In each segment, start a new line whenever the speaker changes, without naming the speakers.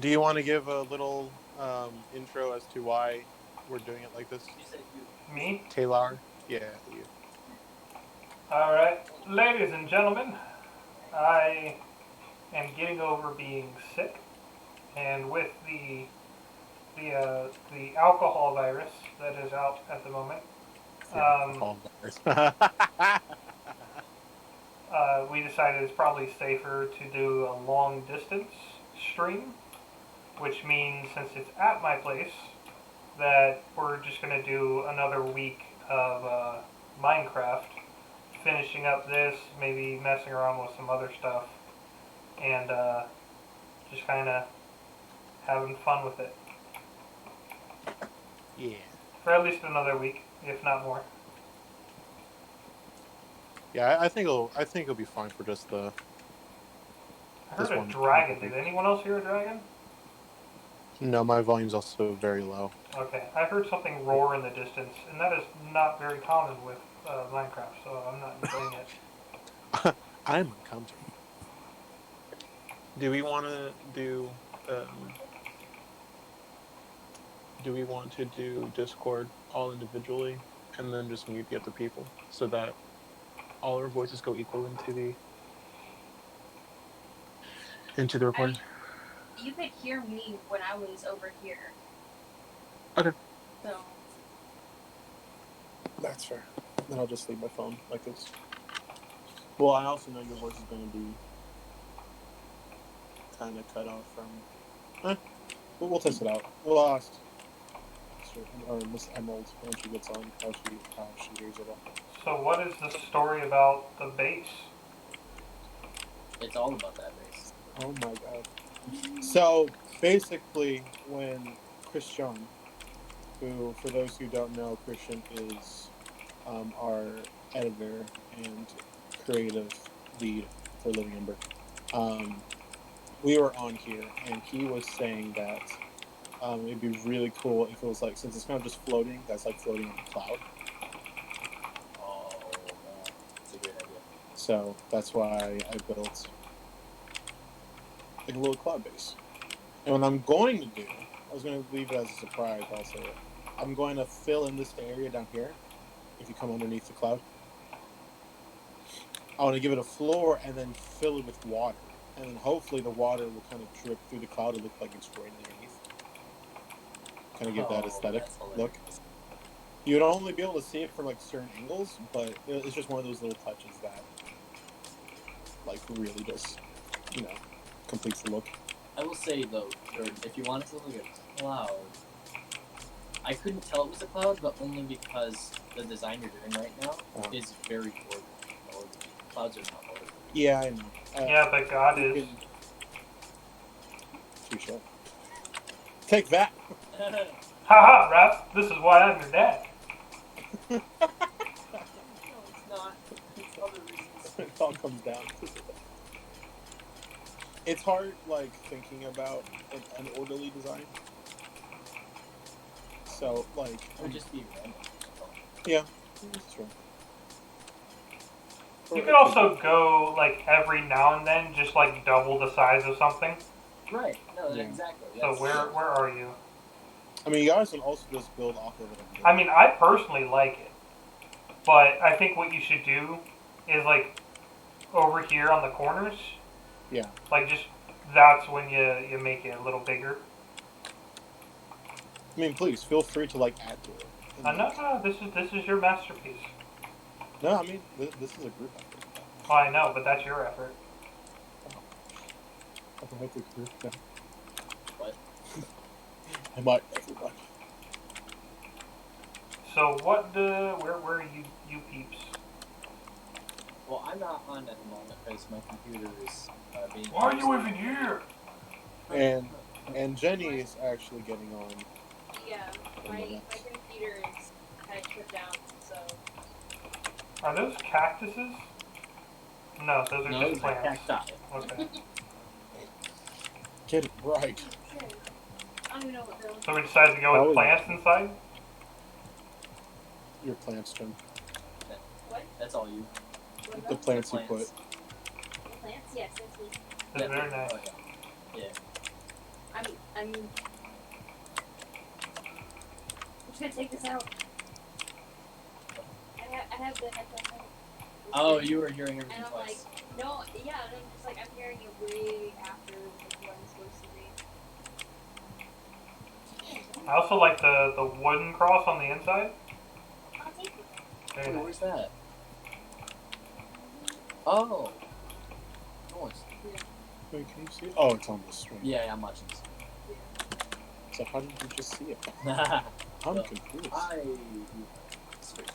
Do you want to give a little intro as to why we're doing it like this?
You said you.
Me?
Taylor? Yeah, you.
Alright. Ladies and gentlemen, I am getting over being sick, and with the alcohol virus that is out at the moment,
The
um,
alcohol virus.
we decided it's probably safer to do a long distance stream, which means since it's at my place, that we're just going to do another week of Minecraft, finishing up this, maybe messing around with some other stuff, and just kind of having fun with it
Yeah.
for at least another week, if not more.
Yeah, I think it'll be fine for just the
I heard
this
a
one
dragon. Did
week.
anyone else hear a dragon?
No, my volume's also very low.
Okay, I heard something roar in the distance, and that is not very common with Minecraft, so I'm not enjoying it.
I'm uncomfortable. Do we want to do? Um, do we want to do Discord all individually and then just mute the other people so that all our voices go equal into the
I mean,
recording?
you could hear me when I was over here.
Okay.
So,
That's fair. Then I'll just leave my phone like this. Well, I also know your voice is going to be kind of cut off from. We'll test it out. We'll ask Miss Emerald when she gets on how she hears it all.
So, what is the story about the base?
It's all about that race.
Oh my god. So basically, when Christian, who for those who don't know, Christian is our editor and creative lead for Living Ember. We were on here, and he was saying that it'd be really cool if it was like, since it's kind of just floating, that's like floating on a cloud.
Oh man, that's a great idea.
So that's why I built like a little cloud base. And what I'm going to do, I was going to leave it as a surprise. I'll say it. I'm going to fill in this area down here. If you come underneath the cloud, I want to give it a floor and then fill it with water, and then hopefully the water will kind of drip through the cloud and look like it's raining underneath. Kind of give that aesthetic
That's
look.
hilarious.
You'd only be able to see it from like certain angles, but it's just one of those little touches that, like, really just, completes the look.
I will say though, if you wanted to look at a cloud, I couldn't tell it was a cloud, but only because the design you're doing right now is very orderly. Clouds are not orderly.
Yeah, I know.
Yeah, but God is.
Touche. Take that.
Haha, Raph, this is why I'm your dad.
No, it's not. It's other reasons.
It all comes down to it. It's hard, like, thinking about an orderly design. So, like,
It would just be random.
yeah, that's true.
You could also go, like, every now and then, just, like, double the size of something.
Right. No,
Yeah.
exactly.
So
That's,
where are you?
I mean, you guys can also just build off of it.
I mean, I personally like it. But I think what you should do is, like, over here on the corners,
Yeah.
like, just, that's when you make it a little bigger.
I mean, please feel free to, like, add to it.
No, this is your masterpiece.
No, I mean, this is a group effort.
Oh, I know, but that's your effort.
I might the group now.
What?
I might everybody.
So where are you peeps?
Well, I'm not on at the moment because my computer is being.
Why are you even here?
And Jenny is actually getting on.
yeah, my computer is kind of shut down, so.
Are those cactuses? No, those are
No,
just
it's
plants.
cacti.
Okay.
Get it right.
I don't even know what those.
So we decided to go with plants inside?
Your plants, Jen.
What?
That's all you.
What
The
about
plants you put.
plants.
the plants? Yes, that's me.
That's very nice.
Yeah.
I'm I'm just gonna take this out. I have the headphones on.
Oh, you were hearing everything
And I'm
twice.
like, no, yeah, and I'm just like, I'm hearing it way after what I'm supposed to be.
I also like the wooden cross on the inside.
I'll take it.
Very
Wait,
nice.
where's that? Oh. Nice.
Wait, can you see it? Oh, it's on the screen.
Yeah, I'm watching this.
So how did you just see it?
I.
I'm confused.
Switch.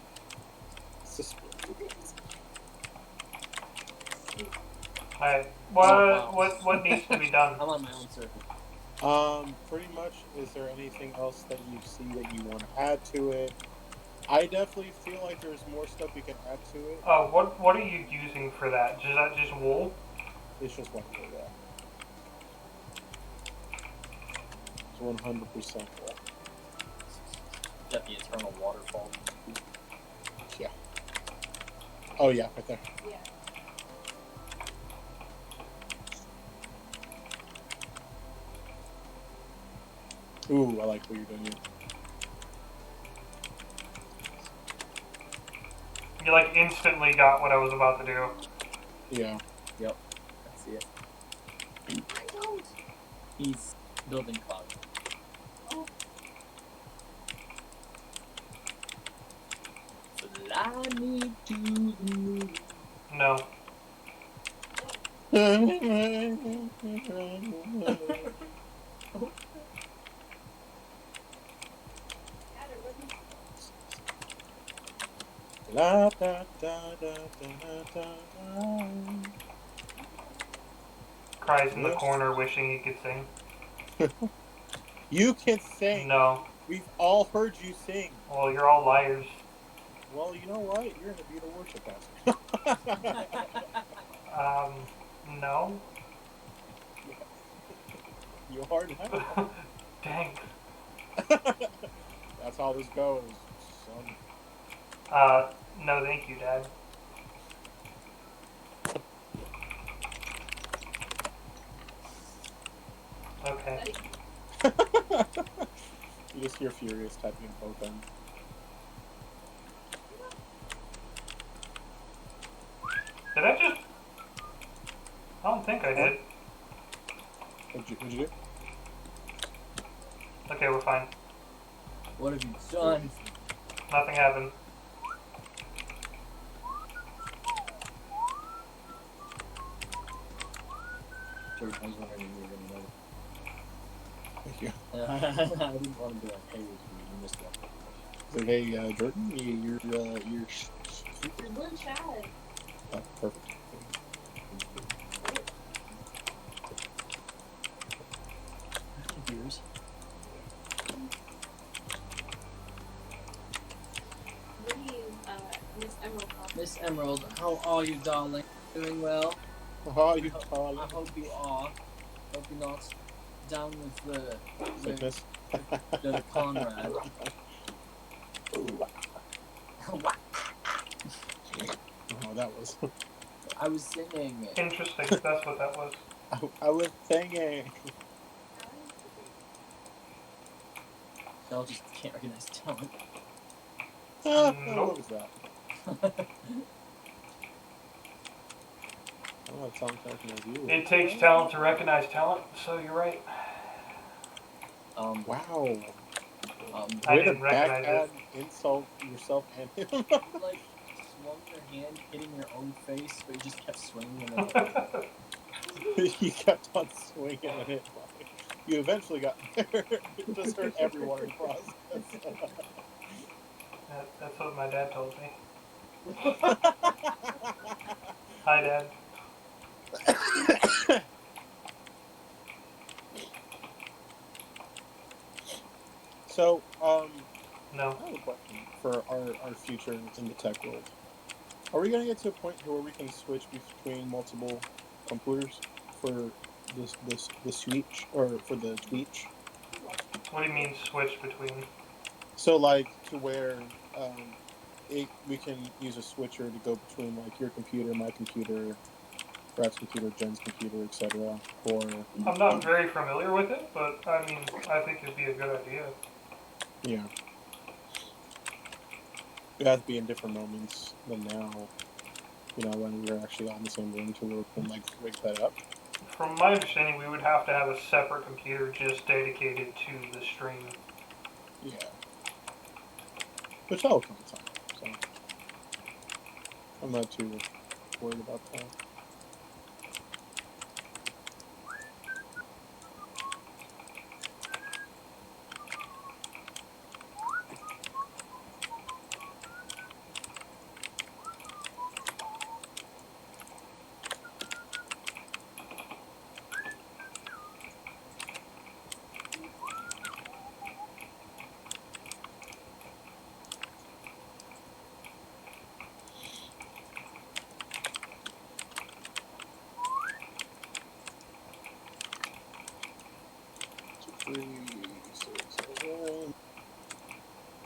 Alright,
wow.
what needs to be done?
I'm on my own circuit.
Pretty much, is there anything else that you see that you want to add to it? I definitely feel like there's more stuff we can add to it.
What are you using for that? Is that just wool?
It's just one way, yeah. It's 100% wool.
Got the eternal waterfall.
Yeah. Oh yeah, right there.
Yeah.
Ooh, I like what you're doing here.
You like instantly got what I was about to do.
Yeah.
Yep. I see it.
I don't.
He's building cloud.
Oh.
Fly me to the moon.
No.
La da da da da da da.
Cries in the
Yes.
corner wishing he could sing.
You can sing.
No.
We've all heard you sing.
Well, you're all liars.
Well, you know what? You're gonna be the worship pastor.
No.
You are now.
Dang.
That's how this goes, son.
No thank you, Dad. Okay.
You just hear Furious typing in both ends.
Did I just... I don't think I did.
What'd you do?
Okay, we're fine.
What have you done?
Nothing happened.
Jordan, I was wondering if you were gonna know.
Thank you.
I didn't want to be like, hey, you missed that.
So, hey, Jordan, you're
You're blue Chad.
oh, perfect.
Years.
What do you, Miss Emerald call?
Miss Emerald, how are you, darling? Doing well?
Oh, you
I hope you are. Hope you're not down with
sickness.
the Conrad.
Oh, that was.
I was singing.
Interesting. That's what that was.
I was singing.
Y'all just can't recognize talent.
What was that? I don't have talent to recognize you.
It takes talent to recognize talent, so you're right.
Wow.
I
Way to
didn't recognize
backhand insult yourself and him.
You like swung your hand hitting your own face, but you just kept swinging it.
You kept on swinging at it. You eventually got there. It just hurt everyone in the process.
That's what my dad told me. Hi, Dad.
So,
No.
I have a question for our future in the tech world. Are we going to get to a point where we can switch between multiple computers for the switch or for the Twitch?
What do you mean switch between?
So, like, to where we can use a switcher to go between like your computer, my computer, Brad's computer, Jen's computer, etc. Or
I'm not very familiar with it, but I mean, I think it'd be a good idea.
yeah, it has to be in different moments than now. You know, when we're actually all in the same room to work and like rig that up.
From my understanding, we would have to have a separate computer just dedicated to the stream.
Yeah, which that'll come in time. So I'm not too worried about that.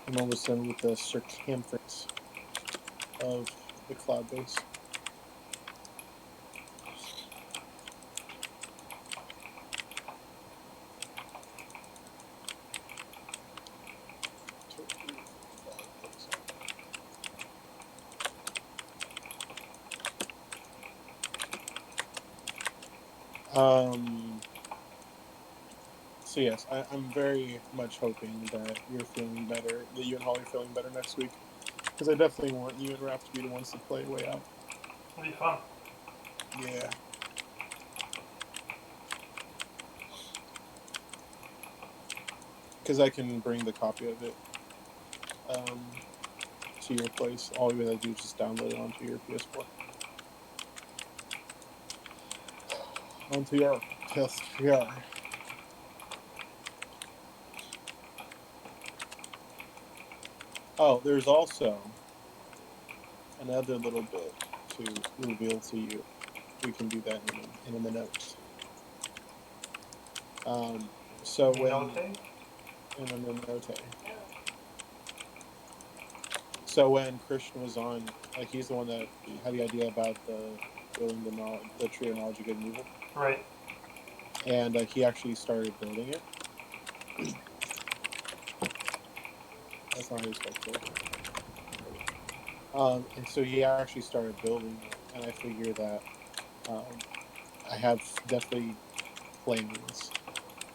I'm almost done with the circumference of the cloud base. So yes, I'm very much hoping that you're feeling better, that you and Holly are feeling better next week, because I definitely want you and Raph to be the ones to play way out.
It'll be fun.
Yeah. Because I can bring the copy of it to your place. All you gotta do is just download it onto your PS4. Onto your PS4. Oh, there's also another little bit to reveal to you. We can do that in a minute. So when
Minote?
in a minute. So when Christian was on, like he's the one that had the idea about the building the tree of knowledge of good and evil,
Right.
and he actually started building it. That's not how you spell tree. And so he actually started building it, and I figure that I have definitely plans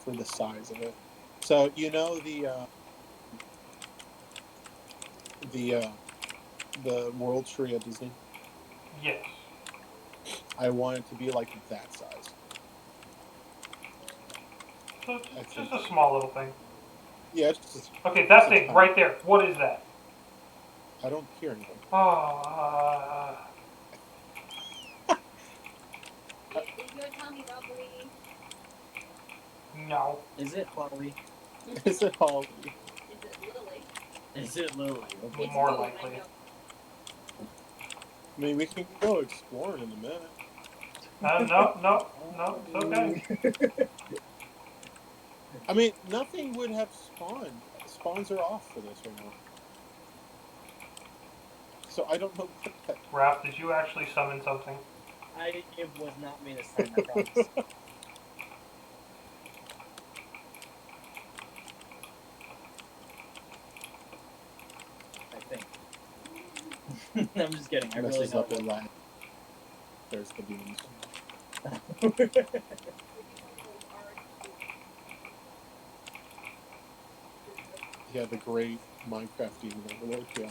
for the size of it. So you know the the World Tree at Disney.
Yes.
I want it to be like that size.
So
I
just
think.
a small little thing.
Yeah, it's just
Okay,
it's
that
a
thing
tiny.
right there. What is that?
I don't hear anything.
Oh,
Is your tummy bubbly?
no.
Is it Holly?
Is it Holly?
Is it Lily?
Is it Lily? Okay.
It's
More
both,
likely.
I know.
I mean, we can go exploring in a minute.
No, it's okay.
I mean, nothing would have spawned. Spawns are off for this right now. So I don't know what that.
Raph, did you actually summon something?
It was not me this time, I promise. I think. I'm just kidding. I really
Messes
know
up
it
a
wasn't.
lag. There's the beans.
Would be one of those art.
Yeah, the great Minecraft demon overlord. Yeah.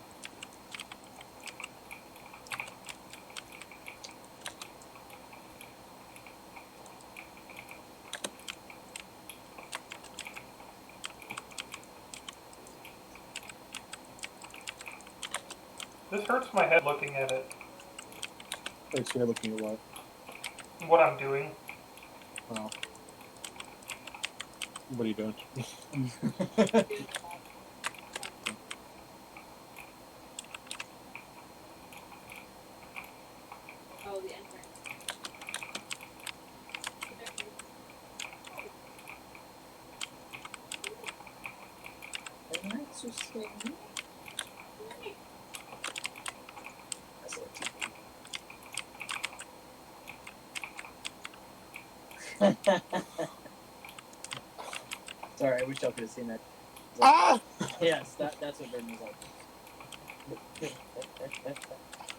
This hurts my head looking at it.
Thanks for looking at what?
What I'm doing.
Wow. What are you doing?
Doing the wall. Oh, the entrance.
That's just That's a TV. Sorry, I wish y'all could have seen that.
Ah!
Yes, that's what Burden was like.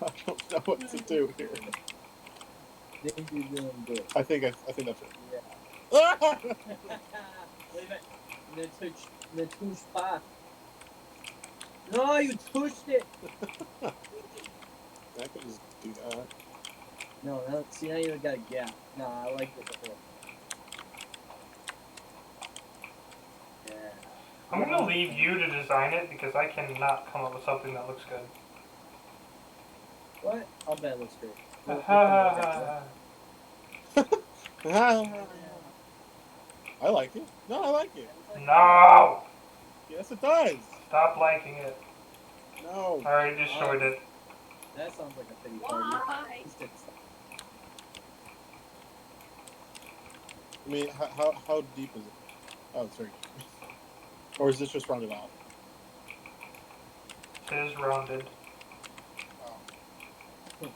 I don't know what to do here.
Think you're doing good.
I think that's it.
Yeah.
Ah!
Wait a minute. Ne touche pas. No, you touched it.
I could just do that.
No, see now you got a gap. Nah, I liked it before. Yeah.
I'm gonna leave you to design it because I cannot come up with something that looks good.
What? I'll bet it looks great.
I like it. No, I like it.
No!
Yes, it does.
Stop liking it.
No.
I already destroyed it.
That sounds like a pity party.
Why?
I mean, how deep is it? Oh, it's very deep. Or is this just rounded off?
It is rounded.
Oh.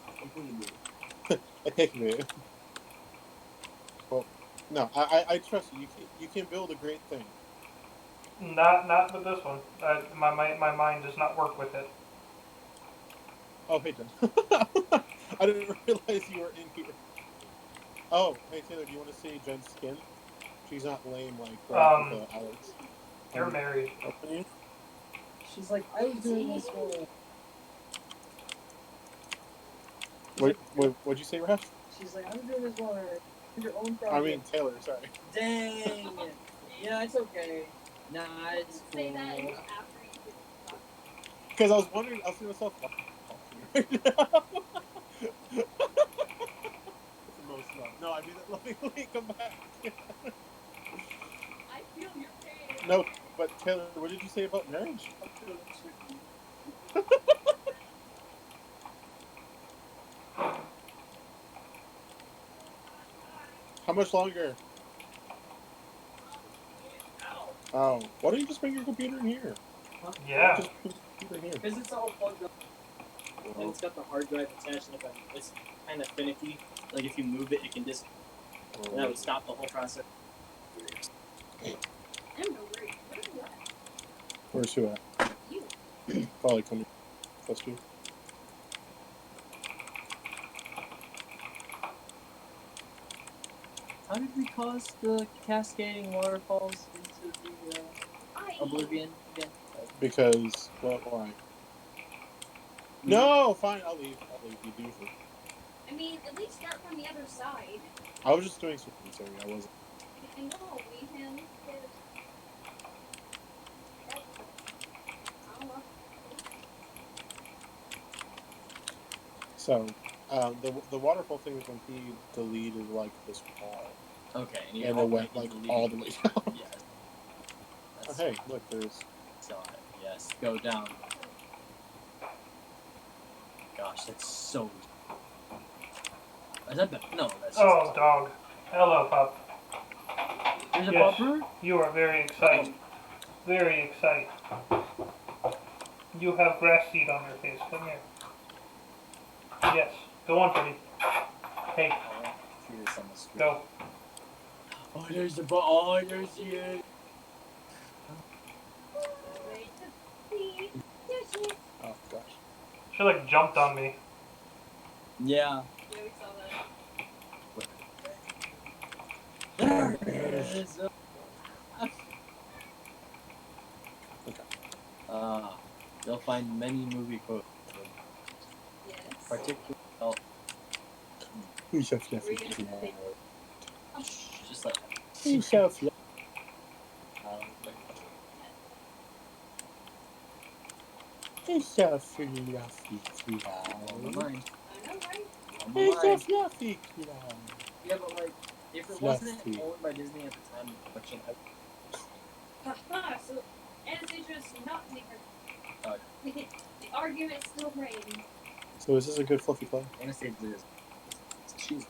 I take it. Well, no, I trust you. You can build a great thing.
Not with this one. My mind does not work with it.
Oh, hey, Jen. I didn't realize you were in here. Oh, hey, Taylor, do you want to see Jen's skin? She's not lame like Alex.
You're married.
Open you?
She's like, I was doing this one.
What'd you say, Raph?
She's like, I was doing this one. Your own project.
I mean, Taylor, sorry.
Dang. Yeah, it's okay. Nah, it's cool.
Say that after you get stuck.
Because I was wondering, I was thinking to myself, what right now? It's the most fun. No, I mean, let me come back.
I feel your pain.
No, but Taylor, what did you say about marriage? How much longer? Oh, why don't you just bring your computer in here?
Yeah.
Just bring your computer in here.
Because it's all plugged up. And it's got the hard drive attached, and it's kind of finicky. Like if you move it, it can just. And that would stop the whole process.
Ember, where are you at?
Where's who at?
You.
Probably coming. Trust you.
How did we cause the cascading waterfalls into the oblivion again?
Because, well, why? No, fine, I'll leave. You do it.
I mean, at least start from the other side.
I was just doing some commentary. I wasn't.
I know, we can get...
So, the waterfall thing is when he deleted like this wall,
Okay,
and it went like all the way down.
Yeah.
Oh, hey, look, there's.
Saw it. Yes, go down. Gosh, that's so. Is that the no? That's.
Oh, dog. Hello, pup.
There's a
Yes.
bumper.
You are very excited. Very excited. You have grass seed on your face. Come here. Yes. Go on, pretty. Hey,
See this on the screen.
go.
Oh, there's the oh, there's the.
Oh gosh.
She like jumped on me.
Yeah.
Yeah, we saw that.
There it is.
Okay.
You'll find many movie quotes.
Yes.
Particularly, oh,
He's so
Were you
fluffy.
gonna say-
just like
He's so fluffy. He's so fluffy.
on my mind.
I know, right?
On my
He's so
mind.
fluffy.
Yeah, but like, if it wasn't owned by Disney at the time of production,
Haha, so Anastasia is not taker.
Oh.
The argument still reigns.
So is this a good fluffy play?
Anastasia is. She's.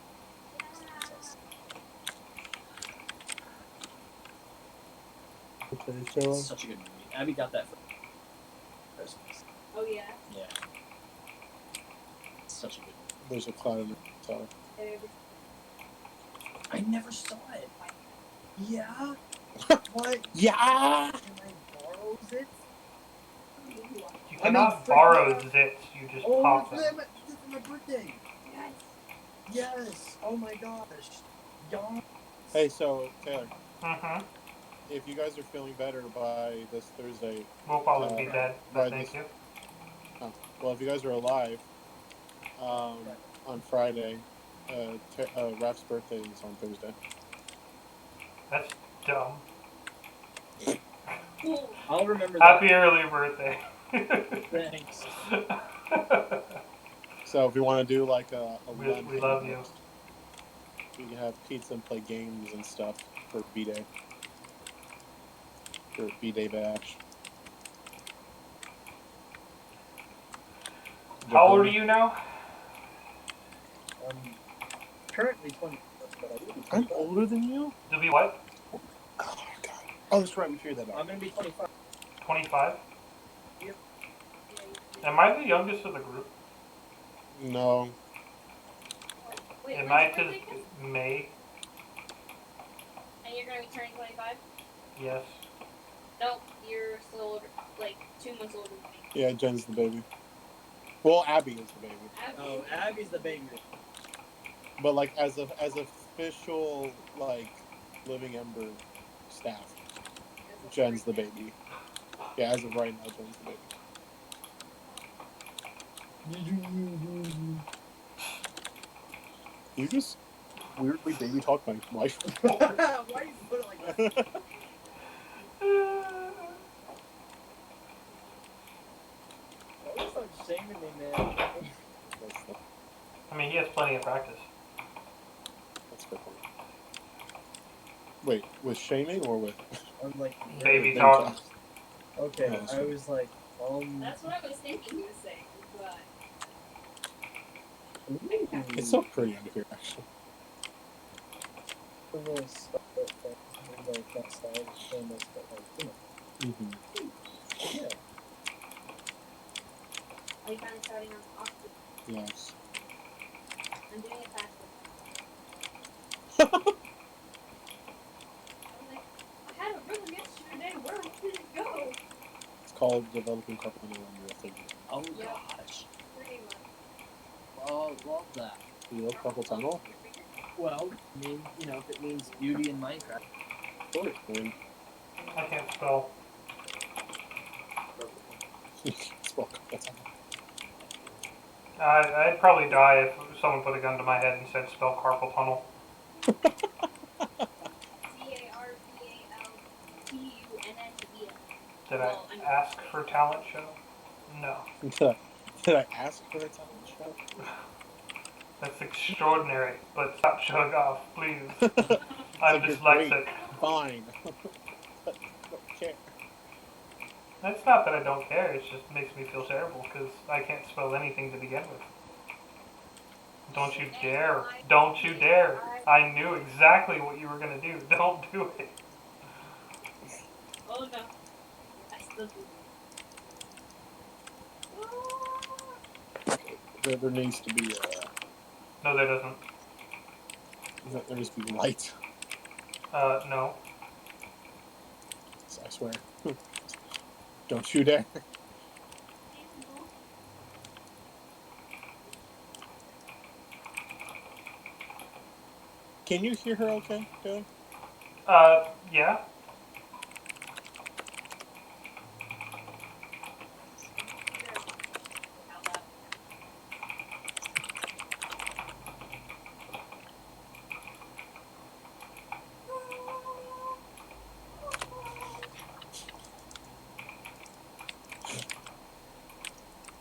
Okay, so
Such a good movie. Abby got that for Christmas.
Oh, yeah.
Yeah. It's such a good movie.
there's a cloud in the tower.
I never saw it. Yeah. What?
Yeah.
Can I borrow it?
You
I mean,
cannot
freaking
borrow
out.
zits, you just
Oh,
pop
it's
them.
for my birthday.
Yes.
Yes. Oh my gosh. Y'all.
Hey, so Taylor,
Mm-hmm.
if you guys are feeling better by this Thursday,
We'll probably be dead,
by
but thank
this,
you.
well, if you guys are alive, on Friday, Raph's birthday is on Thursday.
That's dumb.
I'll remember that.
Happy early birthday.
Thanks.
So if you want to do like a
we
Lem
love you.
hangout, we can have pizza and play games and stuff for B-Day. For B-Day bash.
How old are you now?
Currently 20. But I will be
I'm
25.
older than you?
To be what?
Oh God. Oh, that's right. We figured that
I'm
out.
gonna be 25.
25?
Yep.
Am I the youngest of the group?
No.
Wait,
Am
when's
I
your
to
birthday, Chris?
May?
And you're gonna be turning 25?
Yes.
Nope, you're still older, like 2 months older than me.
Yeah, Jen's the baby. Well, Abby is the baby.
Oh, Abby's the baby.
But like as official like living Ember staff, Jen's the baby. Yeah, as of right now, Jen's the baby. You just weirdly baby talk my wife.
Why do you put it like that? Always stop shaming me, man.
I mean, he has plenty of practice.
That's fair point. Wait, with shaming or with
I'm like,
Baby
baby
talk.
talk?
okay,
Oh, that's
I
right.
was like,
That's what I was thinking he was saying, but
It's so pretty out here, actually.
a little stuff like that style is famous, but like, you know.
Mm-hmm.
Yeah.
are you finally starting on Oxford?
Yes.
I'm doing it faster. I'm like, I had a rhythm yesterday, where did it go?
It's called developing carpal tunnel under a figure.
Oh
Yep.
gosh.
Pretty much.
Oh, love that.
You love carpal tunnel?
Your finger?
Well, I mean, you know, if it means beauty in Minecraft.
Sure. I mean,
I can't spell.
you can't spell carpal tunnel.
I'd probably die if someone put a gun to my head and said spell carpal tunnel.
CARPALTUNNEL.
Did
Well,
I ask for talent show? No.
Did I ask for a talent show?
That's extraordinary, but stop showing off, please. I'm
like, you're
dyslexic.
great. Fine. But I don't care.
It's not that I don't care, it just makes me feel terrible because I can't spell anything to begin with. Don't you dare. Don't you dare. I knew exactly what you were going to do. Don't do it.
Oh no. I still do.
There needs to be
No, there doesn't.
there needs to be light.
No.
I swear. Don't you dare. Can you hear her okay, Taylor?
Yeah.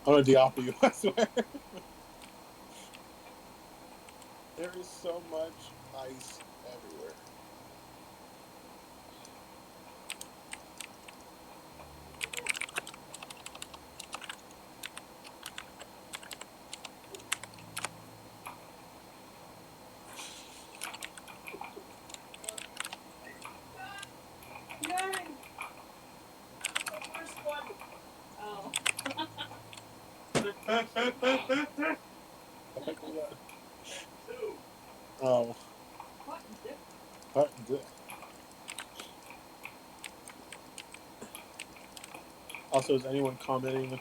I'm gonna de-op you, I swear. There is so much ice everywhere.
Yay! The first one. Oh.
Oh.
What?
Also, is anyone commenting?
1,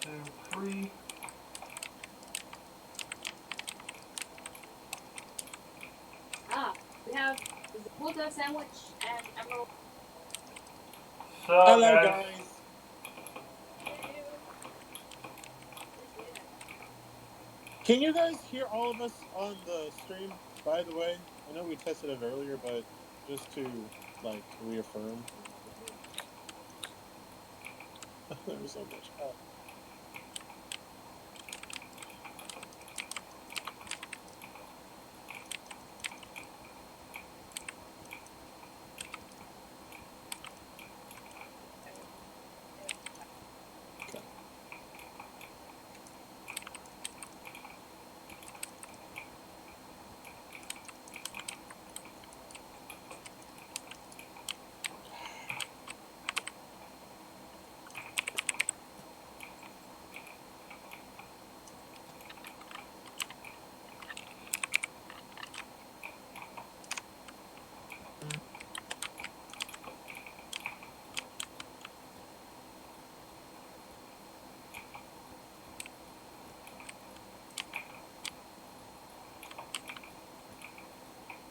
2, 3.
We have the bulldog sandwich and emerald.
So,
Hello,
guys.
guys. Can you guys hear all of us on the stream? By the way, I know we tested it earlier, but just to reaffirm. There's so much.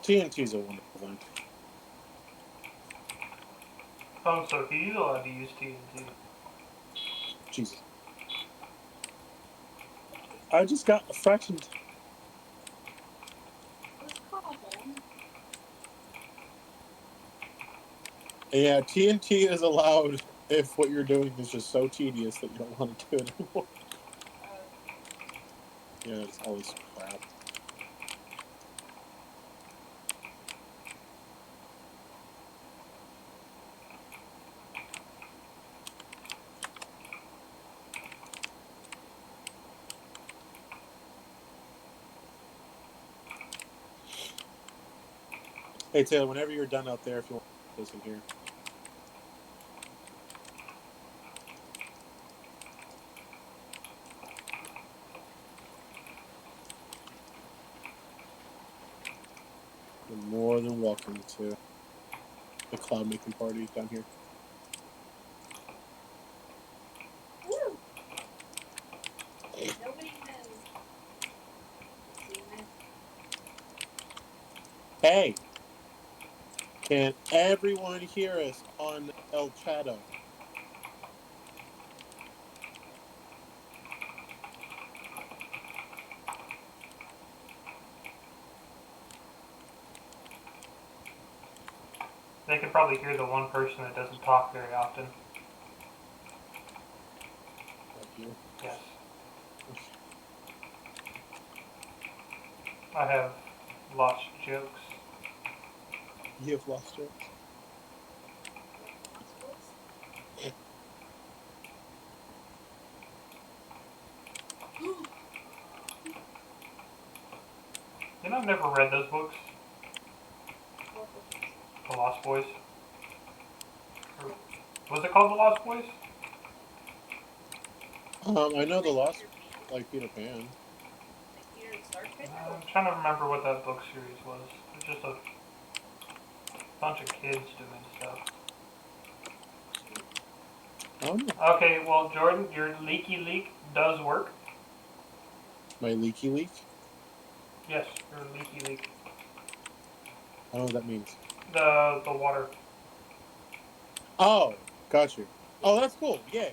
TNT is a wonderful thing.
Oh, so he's allowed to use TNT.
Jesus. I just got frightened.
Let's call home.
Yeah, TNT is allowed if what you're doing is just so tedious that you don't want to do it anymore. Yeah, it's all this crap. Hey, Taylor, whenever you're done out there, if you want to listen here. You're more than welcome to the cloud making party down here.
Woo! Nobody has seen it.
Hey, can everyone hear us on El Chato?
They could probably hear the one person that doesn't talk very often.
Like you?
Yes. I have lost jokes.
You have lost jokes?
You know, I've never read those books. The Lost Boys. Or, was it called The Lost Boys?
I know the Lost, like Peter Pan.
I'm trying to remember what that book series was. It was just a bunch of kids doing stuff.
Oh no.
Okay, well, Jordan, your leaky leak does work.
My leaky leak?
Yes, your leaky leak.
I don't know what that means.
The water.
Oh, got you. Oh, that's cool. Yay.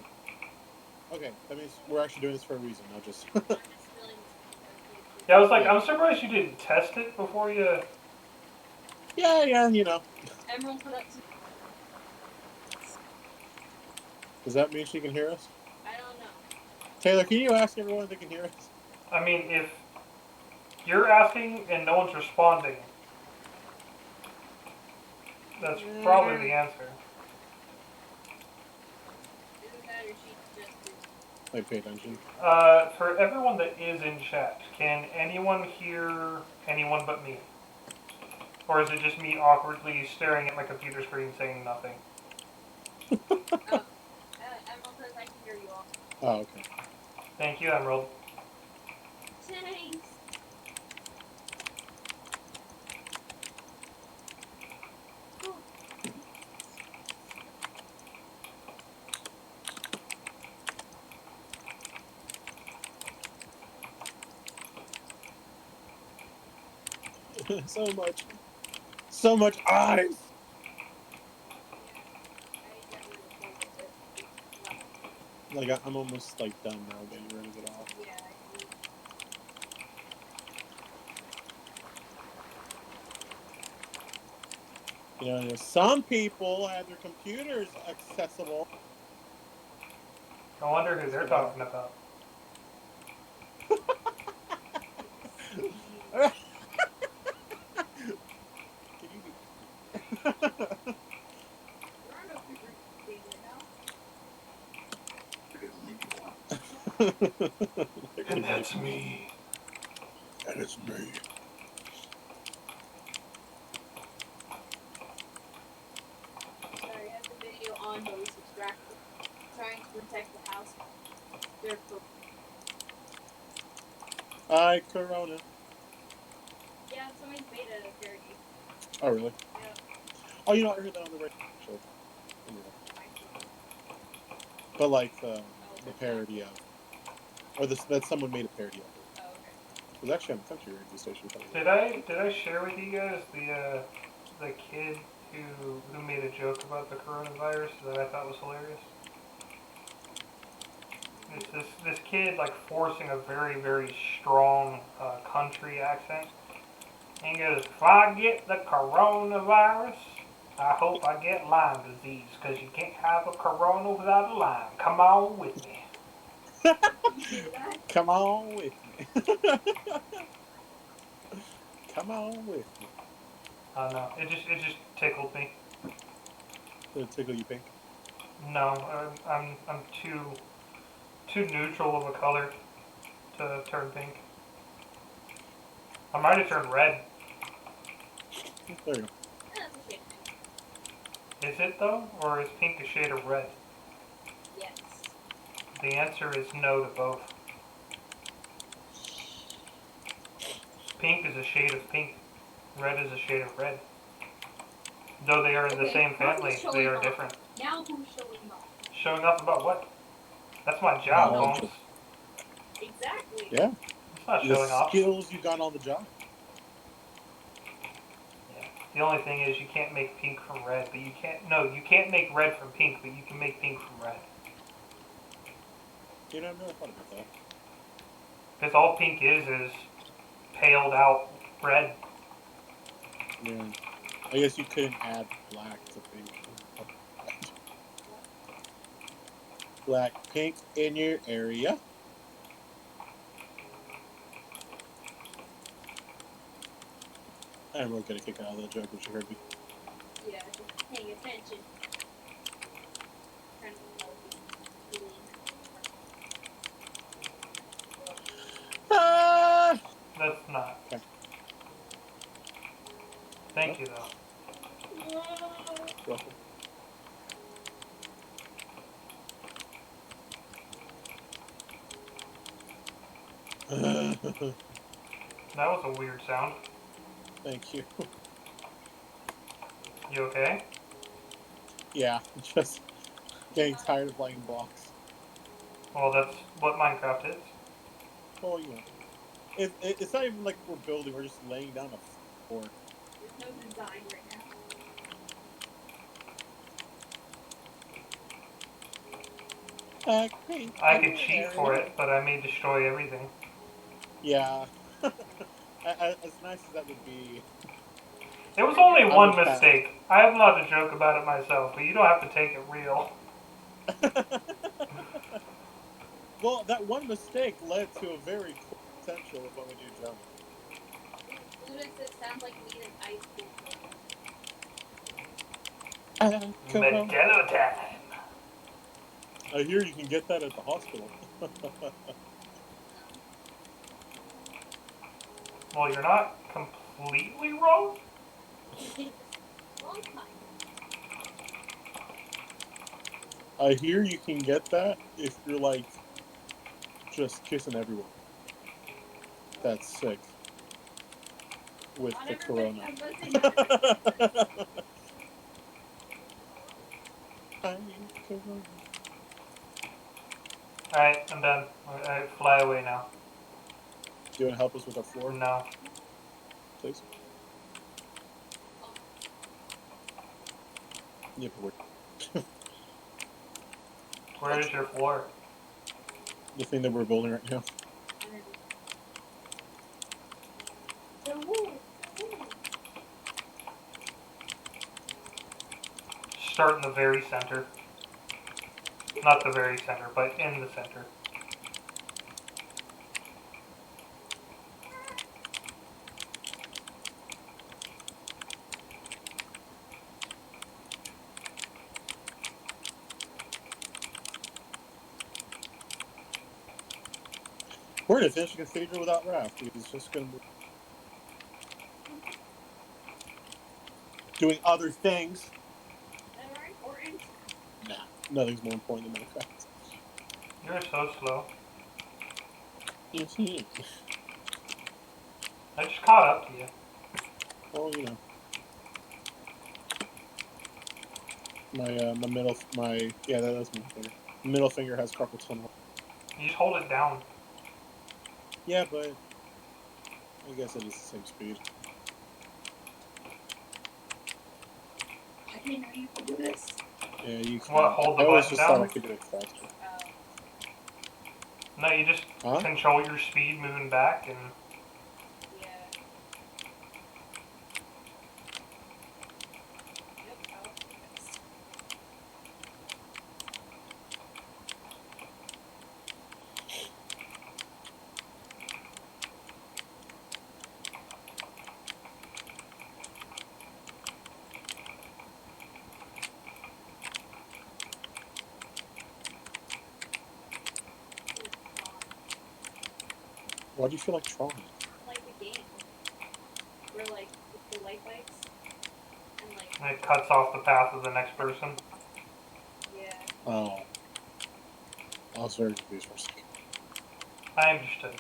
Okay, that means we're actually doing this for a reason, not just.
Yeah, I was like,
Yeah.
I'm surprised you didn't test it before you.
Yeah, you know.
Emerald put up some.
Does that mean she can hear us?
I don't know.
Taylor, can you ask everyone if they can hear us?
I mean, if you're asking and no one's responding, that's probably the answer.
Either that or she just.
Like, pay attention.
For everyone that is in chat, can anyone hear anyone but me? Or is it just me awkwardly staring at my computer screen saying nothing?
Emerald says I can hear you all.
Oh, okay.
Thank you, Emerald.
Thanks.
so much eyes. Like I'm almost like done now getting rid of it all.
Yeah,
You know, some people have their computers accessible.
I wonder who they're talking about.
Can you be?
there are no people dating right now.
And that's me.
That is me.
Sorry, I have the video on, but was distracted. Trying to protect the house. They're
Hi, Corona.
yeah, somebody's made a parody.
Oh, really?
Yeah.
Oh, you know, I heard that on the radio, actually. But like the parody of, or that someone made a parody of it.
Oh, okay.
It was actually on the country radio station.
Did I share with you guys the kid who made a joke about the coronavirus that I thought was hilarious? It's this kid like forcing a very very strong country accent. And he goes, "If I get the coronavirus, I hope I get Lyme disease, because you can't have a corona without a Lyme. Come on with me."
Come on with me. Come on with me.
I don't know. It just tickled me.
Did it tickle you pink?
No, I'm too neutral of a color to turn pink. I might have turned red.
There you go.
Is it though, or is pink a shade of red?
Yes.
The answer is no to both. Pink is a shade of pink. Red is a shade of red. Though they are in the same family, they are different.
Now who's showing off?
Showing off about what? That's my job, Holmes.
Exactly.
Yeah.
It's not showing
the
off.
skills you got on the job.
Yeah. The only thing is you can't make pink from red, but you can't make red from pink, but you can make pink from red.
You know, I've never thought about that.
Because all pink is paled out red.
Yeah. I guess you couldn't add black to pink. Black pink in your area. I'm really gonna kick out of that joke when she heard me.
Yeah, just paying attention. Trying to
That's not.
Okay.
Thank you, though.
Welcome.
That was a weird sound.
Thank you.
You okay?
Yeah, just getting tired of laying blocks.
Well, that's what Minecraft is.
Well, you know, it's not even like we're building; we're just laying down a floor.
There's no design right now.
I could cheat for it, but I may destroy everything.
Yeah. As nice as that would be.
It was only one mistake. I have a lot to joke about it myself, but you don't have to take it real.
Well, that one mistake led to a very cool potential of when we do Jump.
Luna says sounds like we need an ice cream.
Medelo time.
I hear you can get that at the hospital.
Well, you're not completely wrong.
Long time.
I hear you can get that if you're like just kissing everyone. That's sick. With
Not
the corona.
Alright, I'm done. I fly away now.
Do you want to help us with our floor?
No.
Please? Yeah, but
Where is your floor?
the thing that we're building right now.
The wood. The wood.
Start in the very center. Not the very center, but in the center.
We're gonna finish the cathedral without Raph because it's just gonna be doing other things.
That are important.
Nah, nothing's more important than Minecraft.
You're so slow.
Yes, he is.
I just caught up to you.
Well, you know, that's my finger. Middle finger has carpal tunnel.
You just hold it down.
Yeah, but I guess it is the same speed.
I didn't know you could do this.
Yeah, you can.
What, hold the
I always
button
just thought
down?
I could do it faster.
No, you just
Huh?
control your speed moving back and...
Yeah. Yep, I'll do this.
Why do you feel like Tron?
Like the game. Where like the light bikes and like
And it cuts off the path of the next person.
yeah.
Oh, I was very confused for a second.
I understood.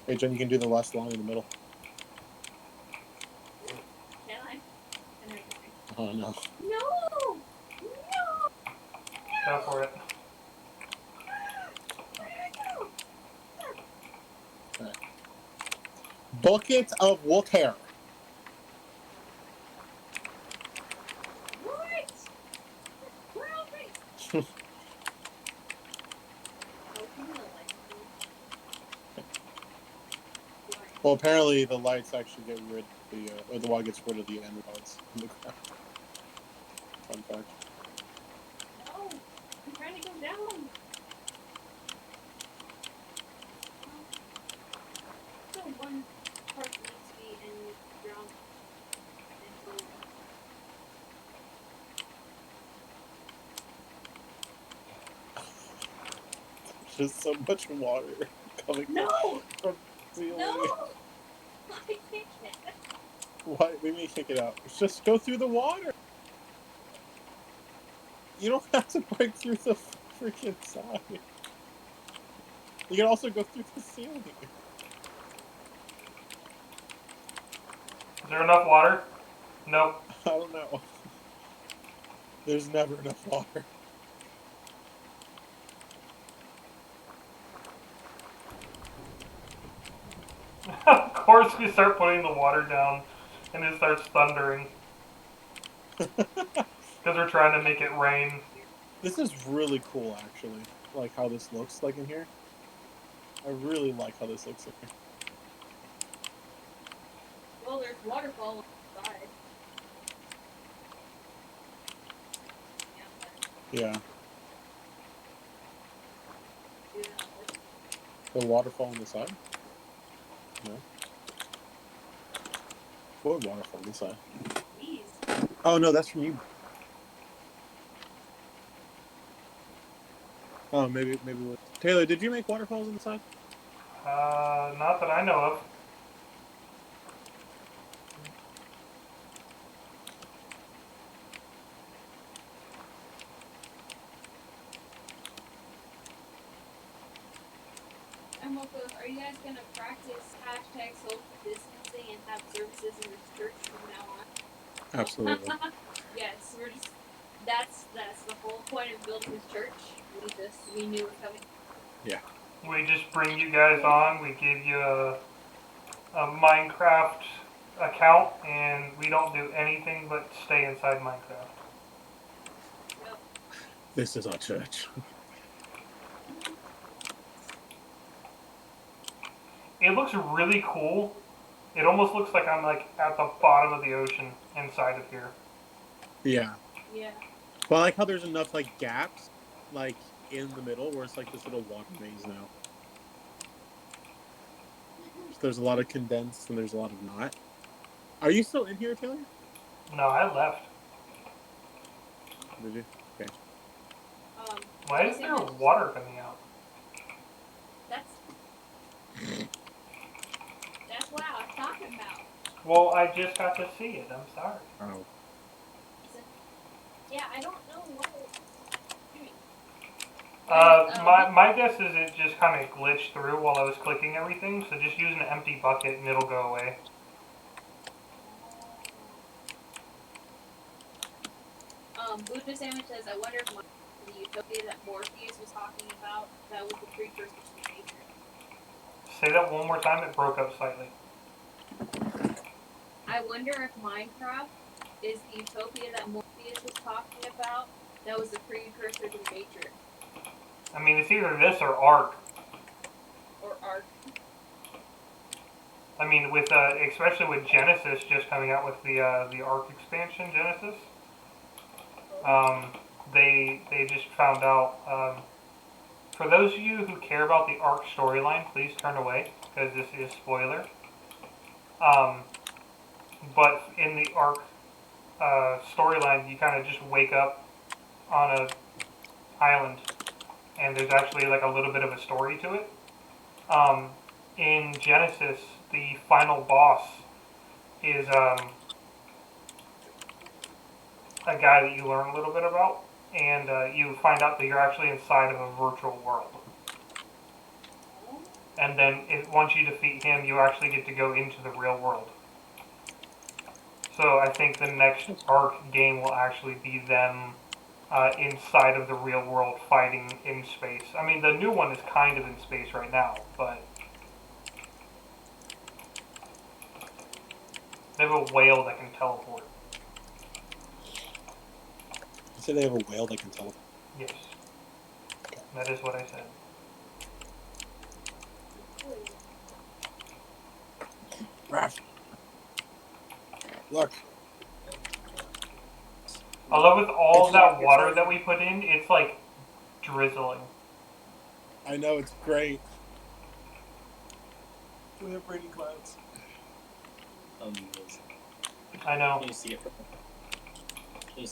Hey, Jen, you can do the last line in the middle.
Can I? Can I?
Oh no.
No! No!
Go for it.
Where did I go?
Bucket of water.
What? Where are we? Oh, can you like
Well, apparently the lights actually get rid of the, or the water gets rid of the end rods in the ground. Fun fact.
No! I'm trying to go down! So one part needs to be in the ground.
There's so much water coming
No!
from the ceiling.
No! I can't.
Why? We may kick it out. Just go through the water. You don't have to break through the freaking side. You can also go through the ceiling.
Is there enough water? Nope.
I don't know. There's never enough water.
Of course we start putting the water down and it starts thundering. Because we're trying to make it rain.
This is really cool, actually. Like how this looks like in here. I really like how this looks in here.
Well, there's waterfall on the side.
Yeah.
Do that one.
The waterfall on the side? No. What waterfall on the side?
These.
Oh no, that's from you. Oh, maybe. Taylor, did you make waterfalls on the side?
Not that I know of.
And what goes, are you guys going to practice hashtag social distancing and have services in this church from now on?
Absolutely.
Yes, we're just, that's the whole point of building this church. We knew it was coming.
Yeah.
We just bring you guys on, we give you a Minecraft account, and we don't do anything but stay inside Minecraft.
Yep.
This is our church.
It looks really cool. It almost looks like I'm like at the bottom of the ocean inside of here.
Yeah.
Yeah.
But I like how there's enough like gaps like in the middle where it's like this little water maze now. So there's a lot of condensed and there's a lot of not. Are you still in here, Taylor?
No, I left.
Did you? Okay.
Why is there water coming out?
That's what I was talking about.
Well, I just got to see it. I'm sorry.
Oh.
Yeah, I don't know what it's doing.
My guess is it just kind of glitched through while I was clicking everything, so just use an empty bucket and it'll go away.
Buddha Sandwich says, I wonder if the utopia that Morpheus was talking about, that was the precursor to the Matrix.
Say that one more time, it broke up slightly.
I wonder if Minecraft is the utopia that Morpheus was talking about, that was the precursor to the Matrix.
I mean, it's either this or Ark.
Or Ark.
I mean, with especially with Genesis just coming out with the Ark expansion, Genesis. They just found out. For those of you who care about the Ark storyline, please turn away because this is spoiler. But in the Ark storyline, you kind of just wake up on a island, and there's actually like a little bit of a story to it. In Genesis, the final boss is a guy that you learn a little bit about, and you find out that you're actually inside of a virtual world. And then once you defeat him, you actually get to go into the real world. So I think the next Ark game will actually be them inside of the real world fighting in space. I mean, the new one is kind of in space right now, but they have a whale that can teleport.
You said they have a whale that can teleport.
Yes. That is what I said.
Raph. Look.
Although with all that water that we put in, it's like drizzling.
I know, it's great. We have rainy clouds.
Amazing.
I know.
Can you see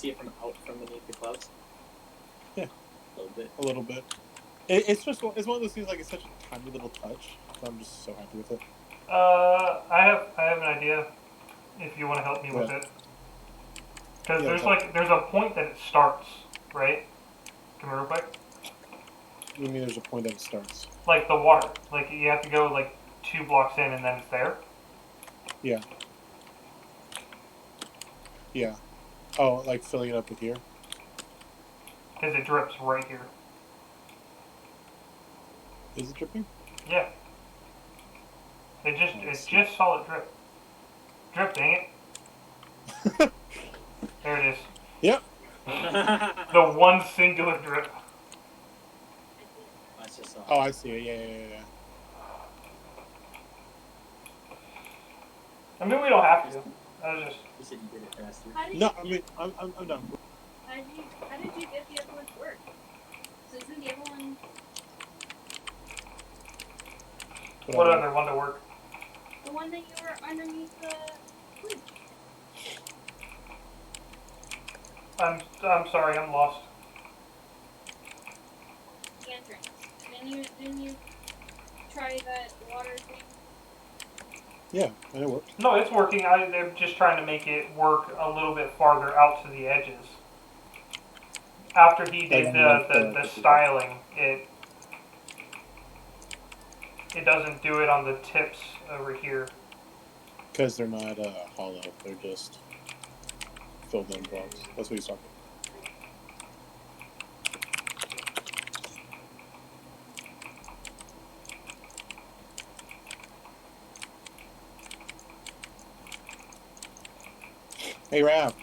it from out from beneath the clouds?
Yeah.
A little bit.
A little bit. It's one of those things like it's such a tiny little touch. So I'm just so happy with it.
I have an idea. If you want to help me with it, because there's a point that it starts, right? Come here real quick.
What do you mean there's a point that it starts?
Like the water. Like you have to go like 2 blocks in and then it's there.
Yeah. Yeah. Oh, like filling it up with here?
Because it drips right here.
Is it dripping?
Yeah. It's just solid drip. Drip, dang it. There it is.
Yep.
The one singular drip.
That's just
Oh, I see it. Yeah.
I mean, we don't have to. I was just.
You said you did it faster.
No, I mean, I'm done.
How did you get the other one to work? So isn't the other one...
What other one to work?
The one that you were underneath the bridge.
I'm sorry, I'm lost.
The entrance. Didn't you try that water thing?
Yeah, and it worked.
No, it's working. They're just trying to make it work a little bit farther out to the edges. After he did the styling, it doesn't do it on the tips over here.
Because they're not hollow. They're just filled in blocks. That's what he's talking about. Hey, Raph.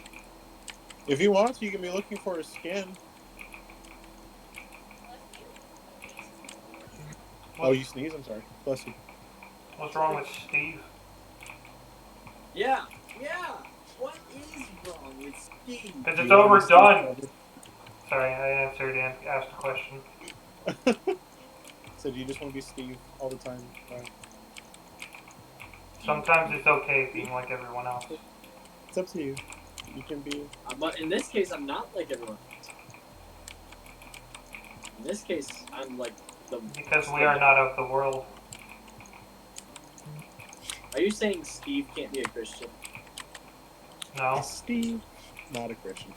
If you want to, you can be looking for a skin. Oh, you sneeze? I'm sorry. Bless you.
What's wrong with Steve?
Yeah. What is wrong with Steve?
Because
Do
it's
you wanna be Steve
overdone. Sorry, I answered and asked a question.
Trevor? So do you just want to be Steve all the time? Right?
Sometimes it's okay being like everyone else.
It's up to you. You can be.
But in this case, I'm not like everyone else. In this case, I'm like the.
Because we are not of the world.
Are you saying Steve can't be a Christian?
No.
Steve, not a Christian.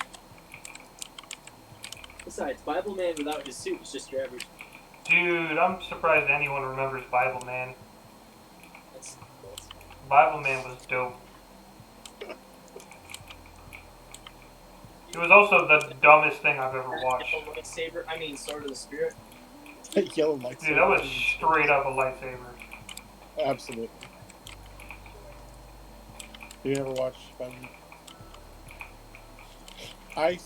Besides, Bible Man without his suit is just your average.
Dude, I'm surprised anyone remembers Bible Man.
That's
Bible Man was dope. He was also the dumbest thing I've ever watched.
Yellow lightsaber. I mean, Sword of the Spirit.
Yellow lightsaber.
Dude, that was straight up a lightsaber.
Absolutely. You never watched Bible? I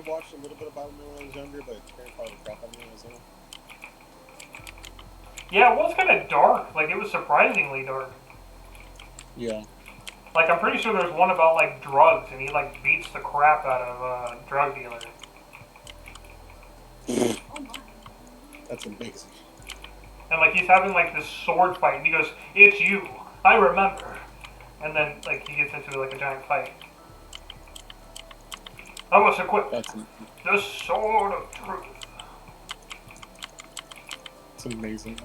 watched a little bit of Bible Man when I was younger, but it terrified the crap out of me when I was little.
Yeah, it was kind of dark. Like, it was surprisingly dark.
Yeah.
Like, I'm pretty sure there's one about, like, drugs, and he, like, beats the crap out of a drug dealer.
Oh my.
That's amazing.
And, like, he's having, like, this sword fight, and he goes, "It's you. I remember." And then, like, he gets into, like, a giant fight. I must equip
That's
the Sword of Truth.
it's amazing.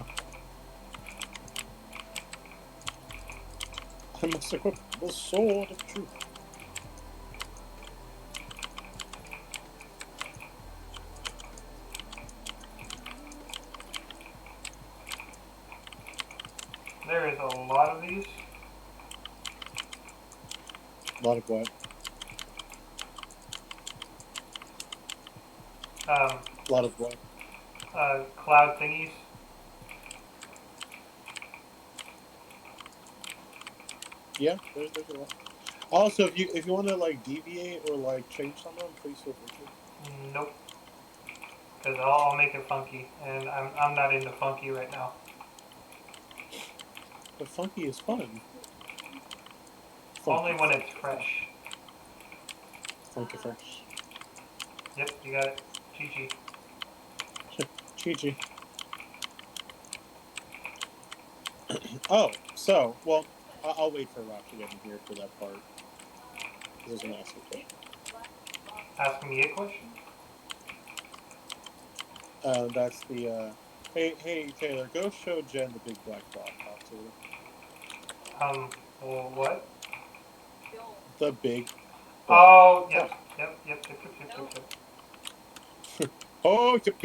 I must equip the sword of truth.
There is a lot of these.
A lot of what? A lot of what?
Cloud thingies.
Yeah, there's a lot. Also, if you want to like deviate or like change someone, please feel free to.
Nope. Because I'll make it funky, and I'm not into funky right now.
But funky is fun.
Only when it's fresh.
Funky fresh.
Yep, you got it. Chi-chi.
Chi-chi. Oh, so, well, I'll wait for Rob to get in here for that part. I was going to ask a question.
Ask me a question?
That's the, hey, Taylor, go show Jen the big black dot. Talk to her.
Well, what?
The big.
Oh, yep.
Oh, yep.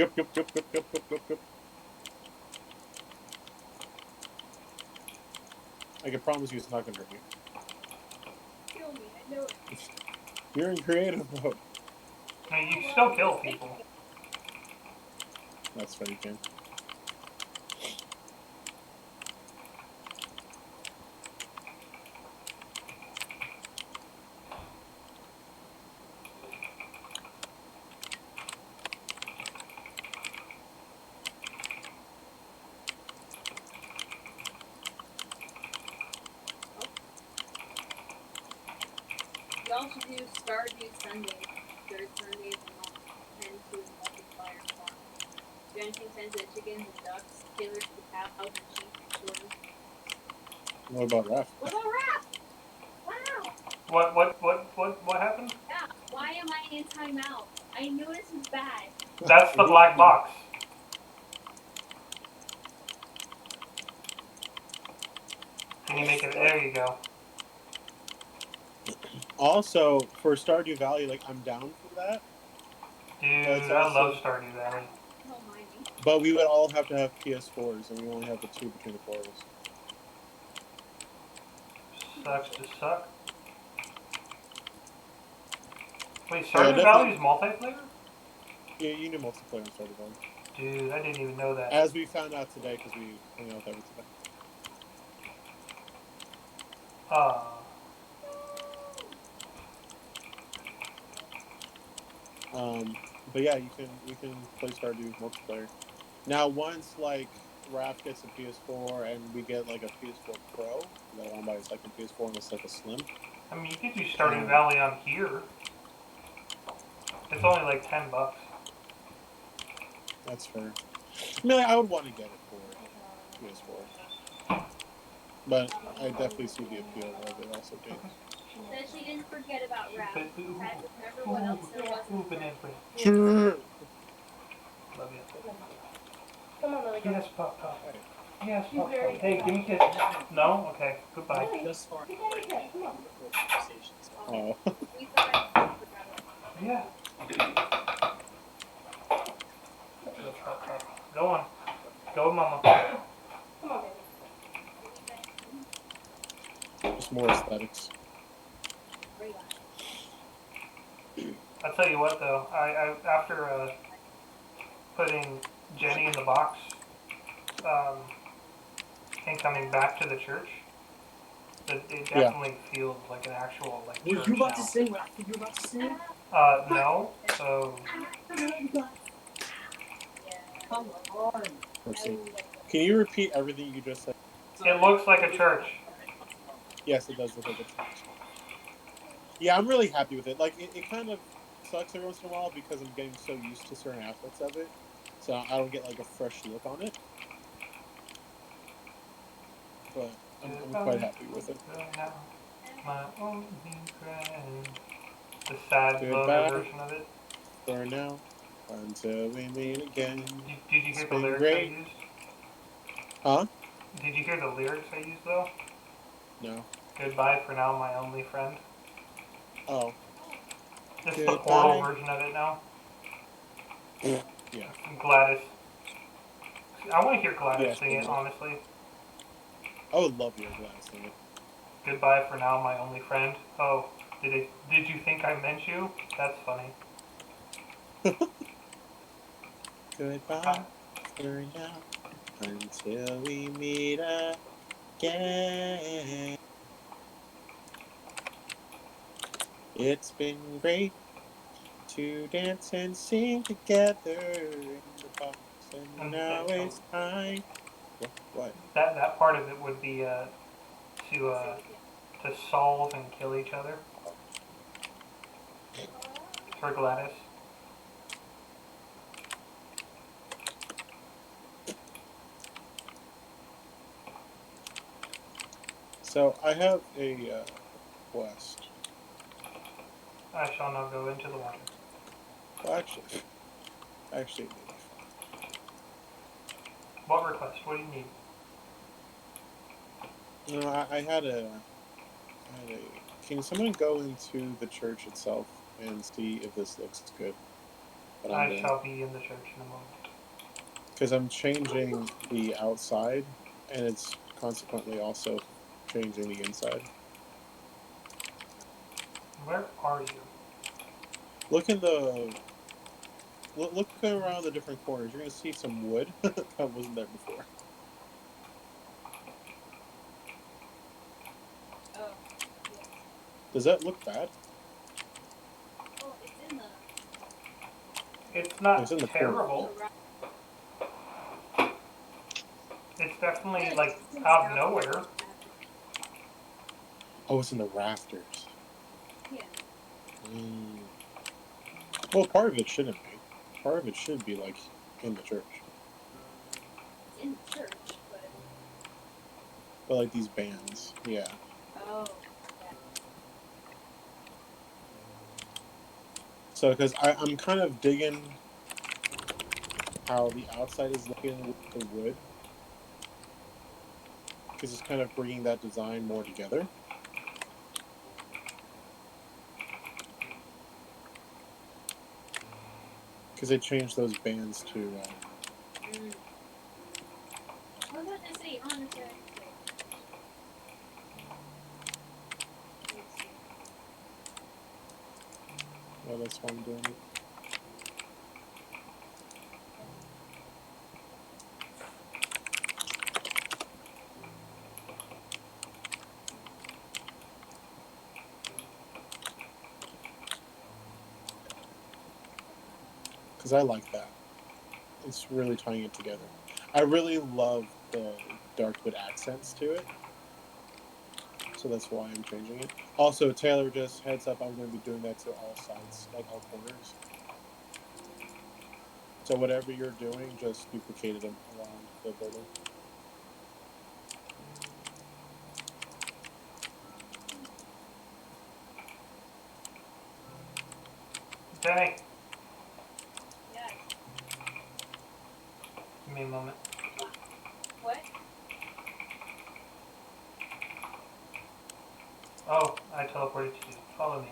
I can promise you it's not going to hurt you.
Kill me, I know it.
You're in creative mode.
I mean, you can still kill people.
That's funny, Jen.
Y'all should do Stardew Sunday, third Sunday of the month, tend to the multiplier farm. Jensen tends to chickens and ducks, Taylor to the cows and sheep and Jordan.
What about Raph?
What about Raph? Wow!
What happened?
Yeah, why am I in timeout? I knew this was bad.
That's the black box. Can you make it? There you go.
Also, for Stardew Valley, like, I'm down for that.
Dude, I love Stardew Valley.
Don't mind me.
But we would all have to have PS4s, and we only have the two between the four of us.
Sucks to suck. Wait,
Yeah,
Stardew Valley is multiplayer?
Yeah, you knew multiplayer on Stardew Valley.
Dude, I didn't even know that.
As we found out today, because we hung out with Evan today. But yeah, we can play Stardew multiplayer. Now, once like Raph gets a PS4 and we get like a PS4 Pro, because I want to buy a second PS4 and it's like a slim.
I mean, you could do Stardew Valley on here. It's only like $10.
That's fair. I mean, I would want to get it for PS4, but I definitely see the appeal of it also, James.
Said she didn't forget about rap. Had to remember what else there was.
Sure.
Love you. Come on, Lily. Yes, Pop Pop.
Hey.
Yes, Pop Pop. Hey, give me a kiss. No? Okay. Goodbye.
Just far away before conversations.
Oh.
We forgot about
Yeah. Go on. Go, Mama. Come on, baby.
Just more aesthetics.
I'll tell you what, though. I after putting Jenny in the box and coming back to the church, it definitely feels like an actual like church.
Were you about
now.
to sing what I think you were about to sing?
No.
Come on.
Can you repeat everything you just said?
It looks like a church.
Yes, it does look like a church. Yeah, I'm really happy with it. Like, it kind of sucks every once in a while because I'm getting so used to certain aspects of it, so I don't get like a fresh look on it. But I'm quite happy with it.
My only friend. The sad
Goodbye
version of it.
for now, until we meet again.
Did you hear the lyrics I used?
Huh?
Did you hear the lyrics I used though?
No.
Goodbye for now, my only friend.
Oh.
It's the Portal version of it now.
Yeah.
Gladys. I want to hear Gladys sing it, honestly.
I would love to hear Gladys sing it.
Goodbye for now, my only friend. Oh, did you think I meant you? That's funny.
Goodbye for now, until we meet again. It's been great to dance and sing together in the box, and now it's time. What?
That part of it would be to solve and kill each other. For Gladys.
So I have a request.
I shall not go into the water.
Well, actually, maybe.
What request? What do you need?
No, I had a. Can someone go into the church itself and see if this looks good?
I shall be in the church in a moment.
Because I'm changing the outside, and it's consequently also changing the inside.
Where are you?
Look around the different corners. You're gonna see some wood that wasn't there before.
Oh.
Does that look bad?
Oh, it's in the.
It's not
It's in the
terrible. It's definitely like out of nowhere.
Oh, it's in the rafters.
Yeah.
Well, part of it shouldn't be. Part of it should be like in the church.
It's in the church,
But like these bands, yeah.
Oh.
So, because I'm kind of digging how the outside is looking with the wood. Because it's kind of bringing that design more together. Because they changed those bands to...
I was about to say, honestly.
Oh, that's why I'm doing it. because I like that. It's really tying it together. I really love the darkwood accents to it, so that's why I'm changing it. Also, Taylor, just heads up, I'm going to be doing that to all sides, like all corners. So whatever you're doing, just duplicate it around the building.
Jenny,
Yes.
give me a moment.
What?
Oh, I teleported to you. Follow me.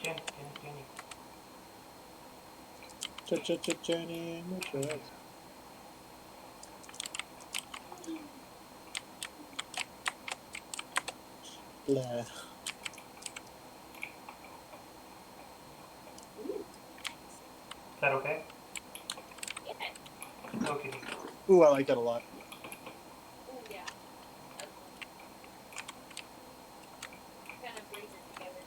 Jenny.
Jenny, Mitchell. Blah.
Is that okay?
Yeah.
Okay.
Ooh, I like that a lot.
Oh yeah. That's cool. Kind of brings it together.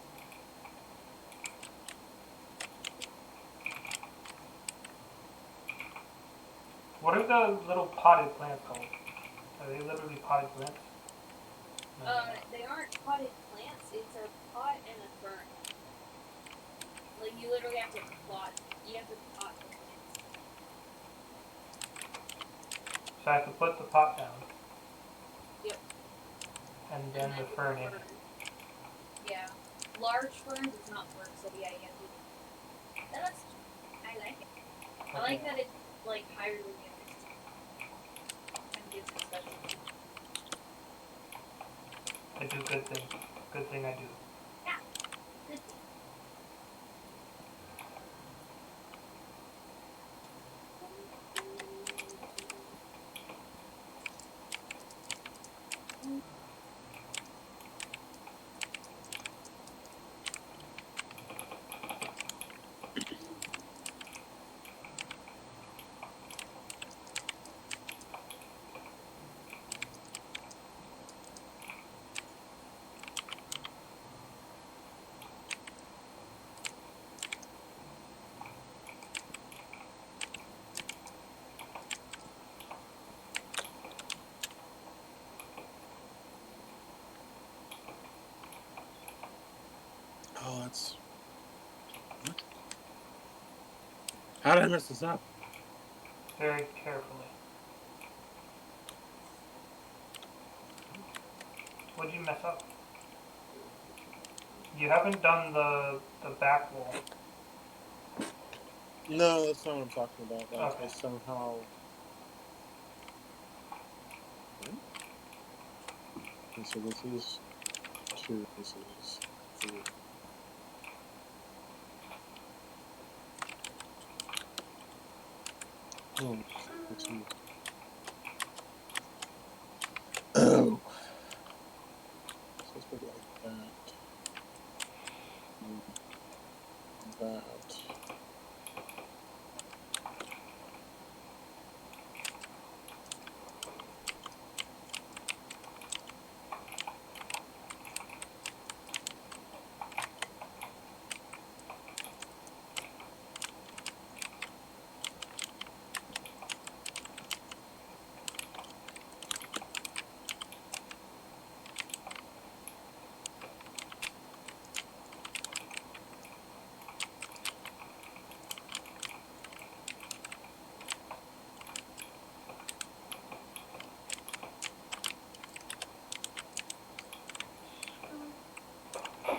What are the little potted plants called? Are they literally potted plants? No.
They aren't potted plants. It's a pot and a fern. Like you literally have to plot. You have to pot the plants.
So I have to put the pot down.
Yep.
And then the fern in it.
Yeah. Large ferns does not work. So yeah, you have to. That's. I like it. I like that it's like higher than the others. And gives it specialty.
I do good things. Good thing I do.
Yeah. Good thing.
Oh, that's. What? How did I mess this up?
Very carefully. What'd you mess up? You haven't done the back wall.
No, that's not what I'm talking about. Like,
Okay.
I somehow. Okay, so this is 2. This is 3. Oh, what's in Oh. So let's put it like that. And that.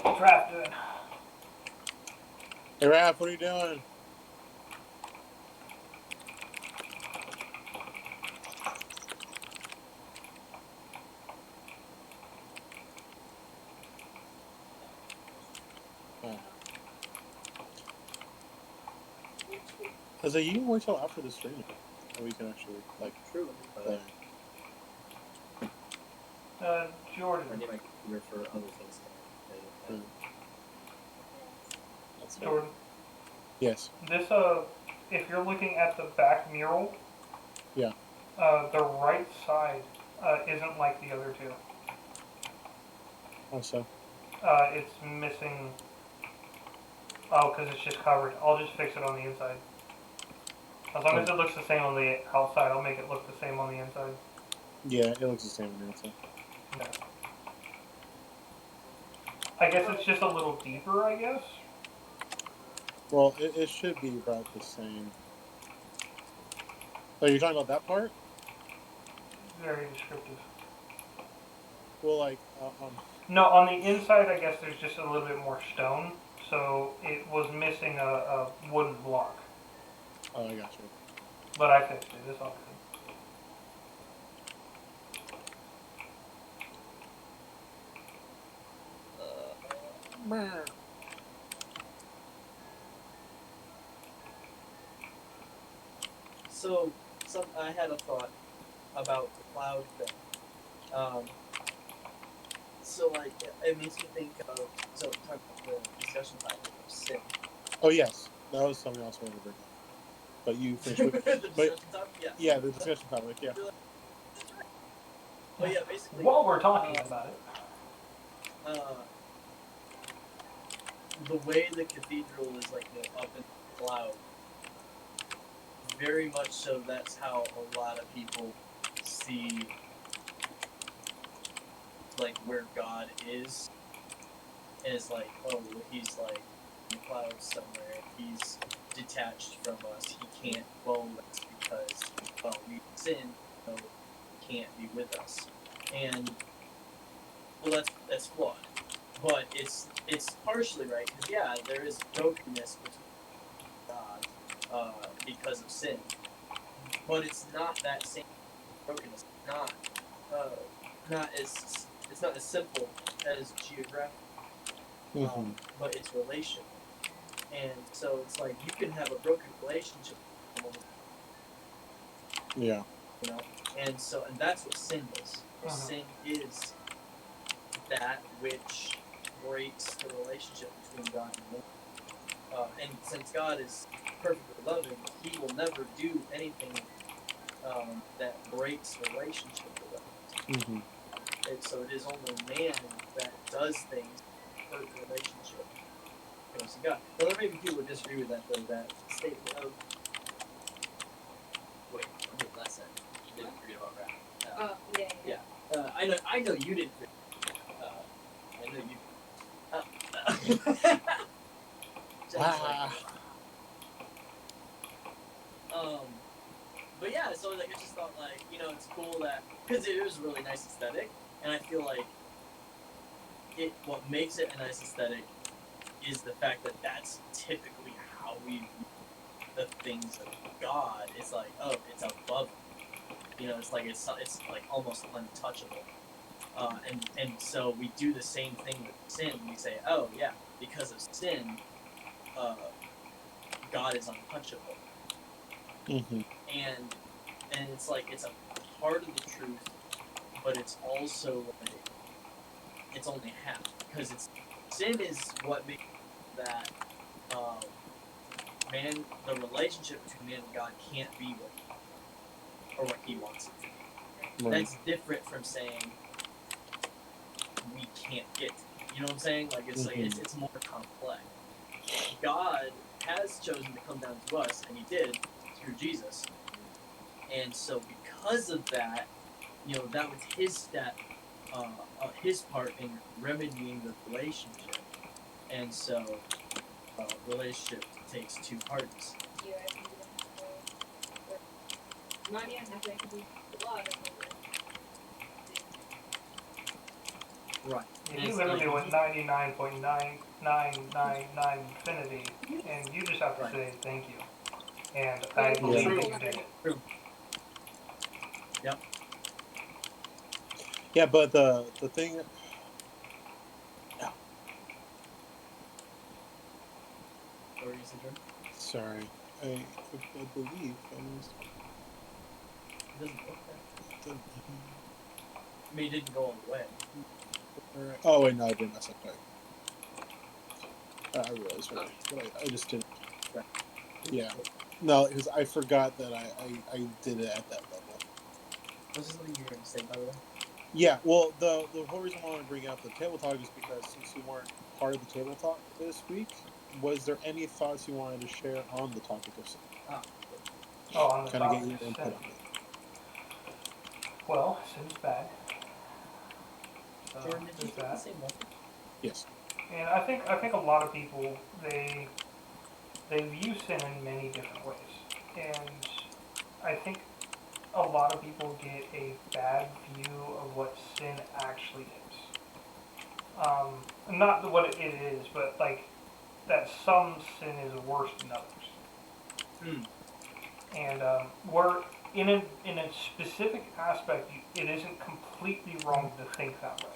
What's Raph doing?
Hey, Raph, what are you doing? Oh. I was like, you can wait till after the stream, and we can actually like
True.
play.
I
Jordan.
need my computer for other things to play.
That's fair.
Jordan.
Yes.
This if you're looking at the back mural.
Yeah.
The right side isn't like the other two.
Also.
It's missing. Oh, because it's just covered. I'll just fix it on the inside. As long as it looks the same on the outside, I'll make it look the same on the inside.
Yeah, it looks the same on the outside.
Yeah. I guess it's just a little deeper, I guess.
Well, it should be about the same. Oh, you're talking about that part?
Very descriptive.
Well, like,
No, on the inside, I guess there's just a little bit more stone, so it was missing a wooden block.
oh, I got you.
But I fixed it. It's all good.
So, I had a thought about the cloud thing. So, like, it makes me think of, so, talk about the discussion topic of sin.
Oh, yes. That was something else I wanted to bring up. But you finished with...
The discussion topic? Yeah.
Yeah, the discussion topic, yeah.
That's right. Well, yeah, basically...
While we're talking about it.
The way the cathedral is, like, up in the cloud, very much so that's how a lot of people see, like, where God is like, oh, he's like in the clouds somewhere, he's detached from us, he can't dwell with us because, well, we sin, so he can't be with us. And, well, that's flawed. But it's partially right, because, yeah, there is brokenness between God because of sin. But it's not that same brokenness. It's not as simple as geographic, but it's relational. And so it's like you can have a broken relationship with someone,
Yeah.
you know, and that's what sin is. Sin is that which breaks the relationship between God and man. And since God is perfectly loving, he will never do anything that breaks the relationship with us. And so it is only man that does things to hurt the relationship. So God. Now, there may be people who disagree with that, though, that statement of... Wait, last sentence. You didn't forget about rap.
Yeah.
I know you didn't forget. I know you... But yeah, so like I just thought like, you know, it's cool that, because it was a really nice aesthetic, and I feel like what makes it a nice aesthetic is the fact that that's typically how we view the things of God. It's like, oh, it's above, you know, it's like almost untouchable. And so we do the same thing with sin. We say, oh yeah, because of sin, God is untouchable. And it's like it's a part of the truth, but it's also like it's only half, because sin is what makes that the relationship between man and God can't be or what he wants it to be. Right. That's different from saying we can't get to it. You know what I'm saying? Like it's like it's more complex. God has chosen to come down to us, and he did through Jesus. And so because of that, you know, that was his step, his part in remedying the relationship. And so relationship takes two parties.
Not even halfway, I could be a lot of
Right.
Yeah, you literally went 99.9999 infinity, and you just have to say thank you. And I believe that you did it.
True. Yep.
Yeah, but the thing... Sorry. I believe I was...
It doesn't look that. I mean, it didn't go all the way.
Oh, wait, no, I didn't mess up. I realized, right. But I just didn't. Yeah. No, because I forgot that I did it at that level.
Was this something you were going to say, by the way?
Yeah, well, the whole reason why I want to bring up the table talk is because since you weren't part of the table talk this week, was there any thoughts you wanted to share on the topic of sin?
On the
Kind of get
topic
your
of
input
sin.
on it.
Well, sin's bad. So
Jordan, did you
there's
take the
that.
same message?
Yes.
And I think a lot of people they view sin in many different ways, and I think a lot of people get a bad view of what sin actually is. Not what it is, but like that some sin is worse than others. And we're in a specific aspect, it isn't completely wrong to think that way.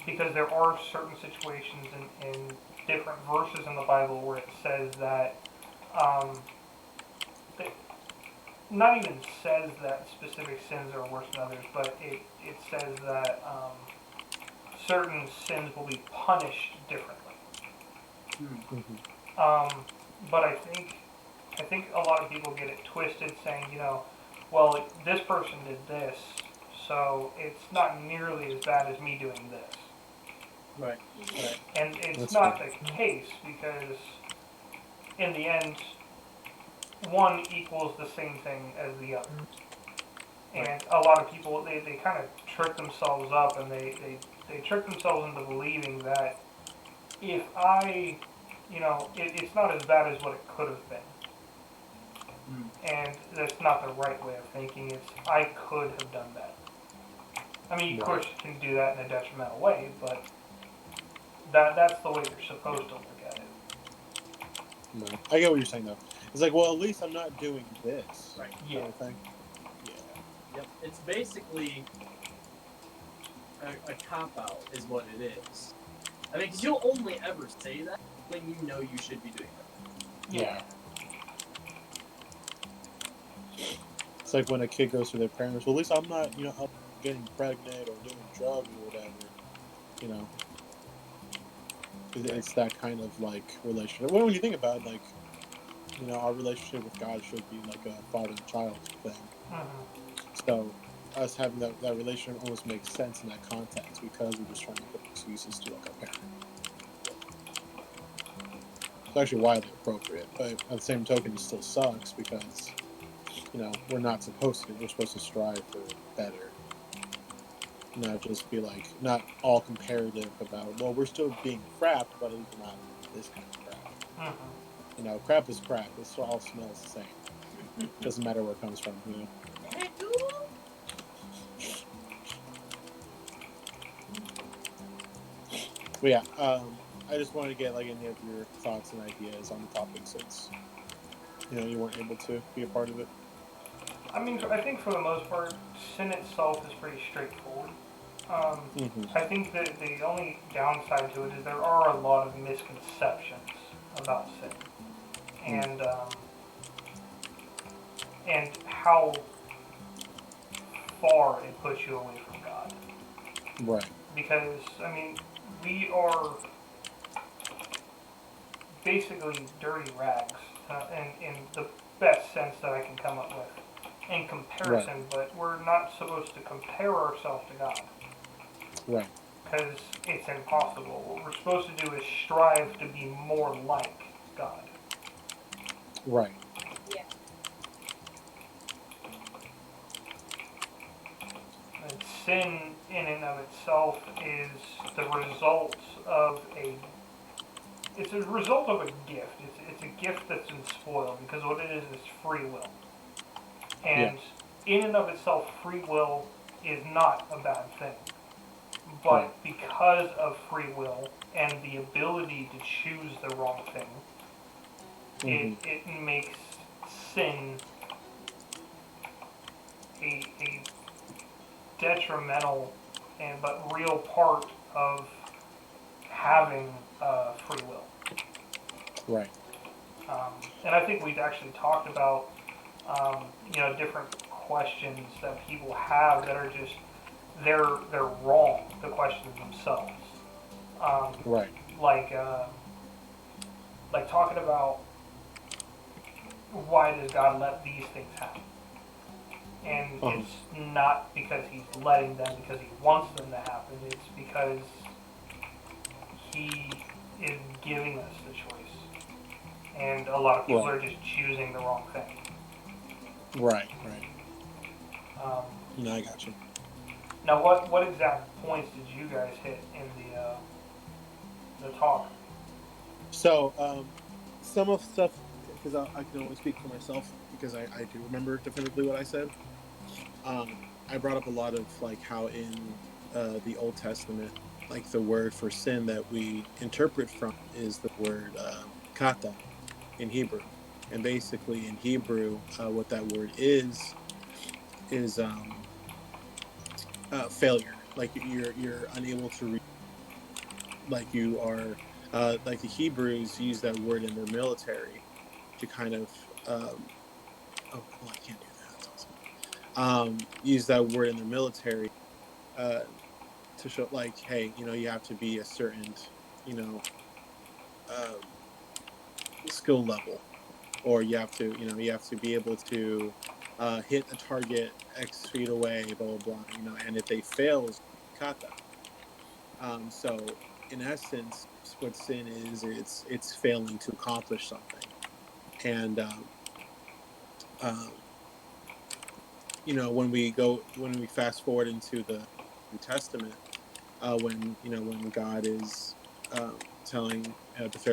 Because there are certain situations in different verses in the Bible where it says that, it not even says that specific sins are worse than others, but it says that certain sins will be punished differently.
Mm-hmm.
But I think a lot of people get it twisted, saying, well, this person did this, so it's not nearly as bad as me doing this.
Right. Right.
And it's
That's
not
fair.
the case, because in the end, one equals the same thing as the other.
Right.
And a lot of people, they kind of trick themselves up, and they trick themselves into believing that if it's not as bad as what it could have been. And that's not the right way of thinking. It's, I could have done better. I mean, of course, you can do that in a detrimental way, but that's the way you're supposed to look at it.
No, I get what you're saying though. It's like, well, at least I'm not doing this.
Right.
Yeah.
Kind of thing. Yeah.
Yep. It's basically a cop out, is what it is. I mean, because you'll only ever say that when you know you should be doing that.
Yeah.
It's like when a kid goes to their parents. Well, at least I'm not, up getting pregnant or doing drugs or whatever. You know, it's that kind of like relationship. Well, when you think about it, like, our relationship with God should be like a father and child thing.
Mm-hmm.
So us having that relationship almost makes sense in that context because we're just trying to put excuses to like our parent. It's actually wildly appropriate, but at the same token, it still sucks because we're not supposed to. We're supposed to strive for better, not just be like not all comparative about. Well, we're still being crapped, but at least we're not this kind of crap.
Mm-hmm.
Crap is crap. It all smells the same. Doesn't matter where it comes from. But yeah, I just wanted to get like any of your thoughts and ideas on the topic since you weren't able to be a part of it.
I mean, I think for the most part, sin itself is pretty straightforward.
Mm-hmm.
I think that the only downside to it is there are a lot of misconceptions about sin, and how far it puts you away from God.
Right.
Because I mean, we are basically dirty rags, in the best sense that I can come up with in comparison.
Right.
But we're not supposed to compare ourselves to God,
Right.
because it's impossible. What we're supposed to do is strive to be more like God.
Right.
Yeah.
And sin, in and of itself, is the result of a. It's a result of a gift. It's a gift that's been spoiled, because what it is free will. And in and of itself, free will is not a bad thing. But
Right.
because of free will and the ability to choose the wrong thing,
Mm-hmm.
it makes sin a detrimental but real part of having free will.
Right.
And I think we've actually talked about different questions that people have that are just they're wrong. The questions themselves,
Right.
like talking about why does God let these things happen? And
Uh-huh.
it's not because he's letting them because he wants them to happen. It's because he is giving us the choice. And a lot of people
Right.
are just choosing the wrong thing.
Right. Right.
Um,
No, I got you.
now, what exact points did you guys hit in the talk?
So, some of stuff, because I can only speak for myself because I do remember definitively what I said. I brought up a lot of like how in the Old Testament, like the word for sin that we interpret from is the word kata in Hebrew, and basically in Hebrew, what that word is failure. Like you're unable to like you are like the Hebrews use that word in their military to kind of oh cool, I can't do that. That's awesome. Use that word in their military uh, to show like, hey, you have to be a certain, you know, um, skill level, or you have to be able to hit a target X feet away, blah blah blah. And if they fail, is kata. So in essence, what sin is, it's failing to accomplish something. And um, when we fast forward into the New Testament, when God is telling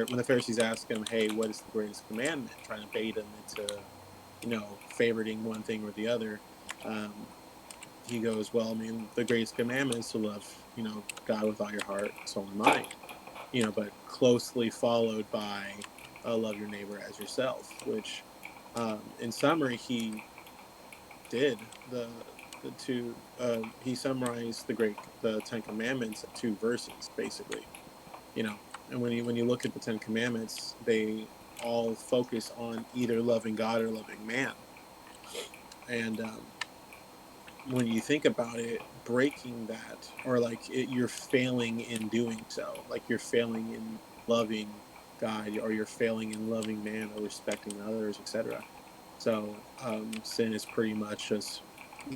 when the Pharisees ask him, "Hey, what is the greatest commandment?" trying to bait him into favoriting one thing or the other. Um, he goes, "Well, I mean, the greatest commandment is to love God with all your heart, soul, and mind." But closely followed by love your neighbor as yourself, which, in summary, he did the two. He summarized the Ten Commandments in two verses, basically. And when you look at the Ten Commandments, they all focus on either loving God or loving man. And when you think about it, breaking that, or like you're failing in doing so, like you're failing in loving God, or you're failing in loving man or respecting others, etc. So sin is pretty much just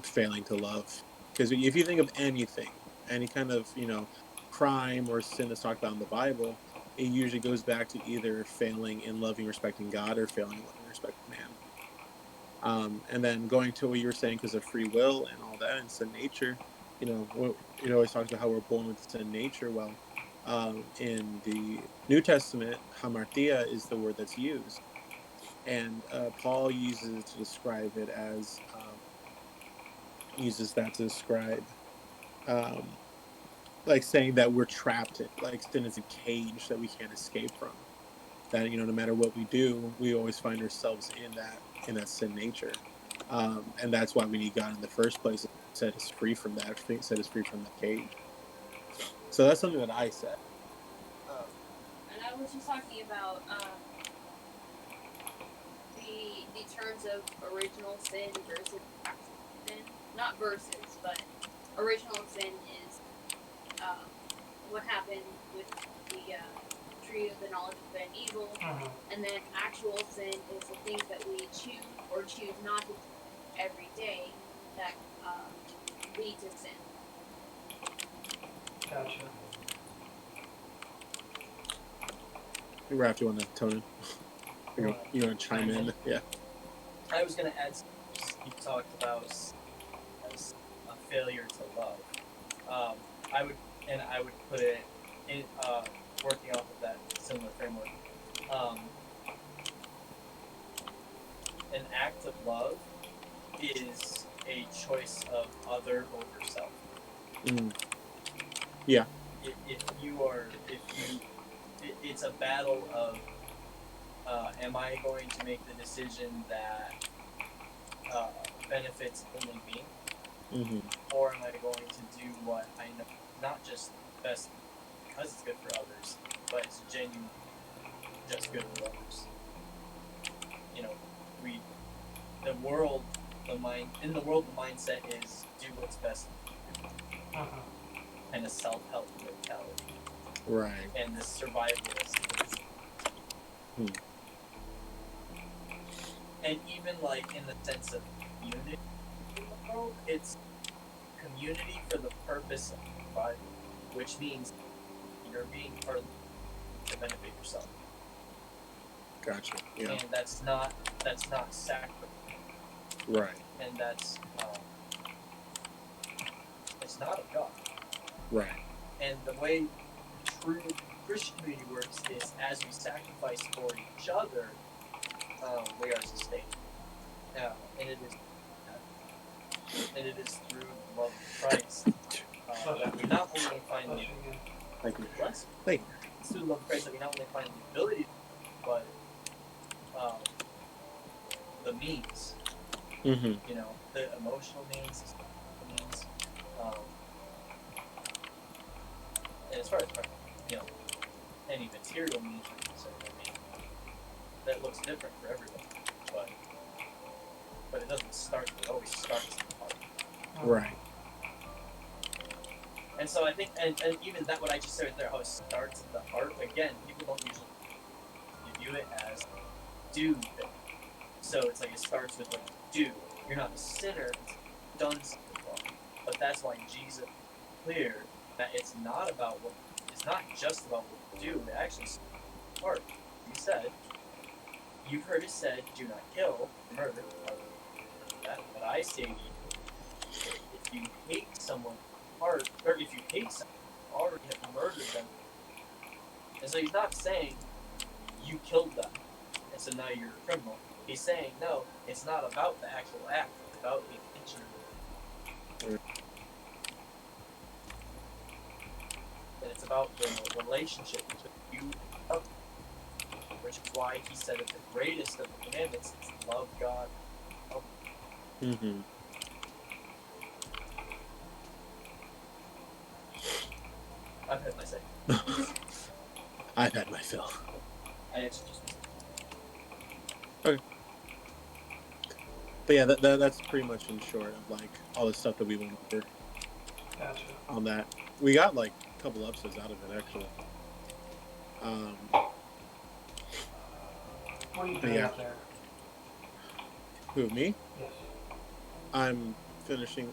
failing to love. Because if you think of anything, any kind of crime or sin that's talked about in the Bible, it usually goes back to either failing in loving, respecting God, or failing in loving, respecting man. And then going to what you were saying, because of free will and all that and sin nature, it always talks about how we're born with sin nature. Well, in the New Testament, hamartia is the word that's used, and Paul uses it to describe it as uses that to describe um, like saying that we're trapped in, like sin is a cage that we can't escape from. That no matter what we do, we always find ourselves in that sin nature, and that's why we need God in the first place to set us free from that, set us free from that cage. So that's something that I said. Um,
And I was just talking about the terms of original sin versus accidental sin. Not versus, but original sin is um, what happened with the tree of the knowledge of good and evil,
Mm-hmm.
and then actual sin is the things that we choose or choose not to do every day that lead to sin.
Gotcha.
we're after one, Tony. You want to chime in? Yeah.
I was going to add, you talked about as a failure to love. I would put it in working off of that similar framework. An act of love is a choice of other over self.
Mm. Yeah.
It's a battle of am I going to make the decision that benefits only me,
Mm-hmm.
or am I going to do what I know not just best because it's good for others, but it's genuinely just good for others. We the world the mind in the world the mindset is do what's best
Mm-hmm.
and a self-help mentality
Right.
and this survivalist.
Hmm.
And even like in the sense of unity, it's community for the purpose of survival, which means you're being part of to benefit yourself.
Gotcha. Yeah.
And that's not sacrifice.
Right.
And that's it's not of God.
Right.
And the way true Christian community works is as we sacrifice for each other, we are sustained. And it is through the love of Christ that we not only find the
Thank you.
blessing,
Thank you.
it's through the love of Christ that we not only find the ability, but the means.
Mm-hmm.
You know, the emotional means, the means, and as far as you know, any material means are concerned, I mean, that looks different for everyone, but it doesn't start. It always starts in the heart.
Right.
And so I think, and even that what I just said there, how it starts at the heart. Again, people don't usually view it as do thing. So it's like it starts with like do. You're not a sinner. It's done something wrong. But that's why Jesus is clear that it's not about what. It's not just about what you do. It actually starts at the heart. He said, "You've heard it said, do not kill, murder." But I say to you, if you hate someone, or if you hate someone, you already have murdered them. And so he's not saying you killed them, and so now you're a criminal. He's saying no, it's not about the actual act; it's about the intention. And it's about the relationship between you and others, which is why he said that the greatest of the commandments is to love God.
Mm-hmm.
I've had my say.
I've had my fill.
I actually just.
Okay. But yeah, that's pretty much in short of like all the stuff that we went over.
Gotcha.
On that. We got like a couple episodes out of it actually.
What are you doing up there?
Who, me?
Yes.
I'm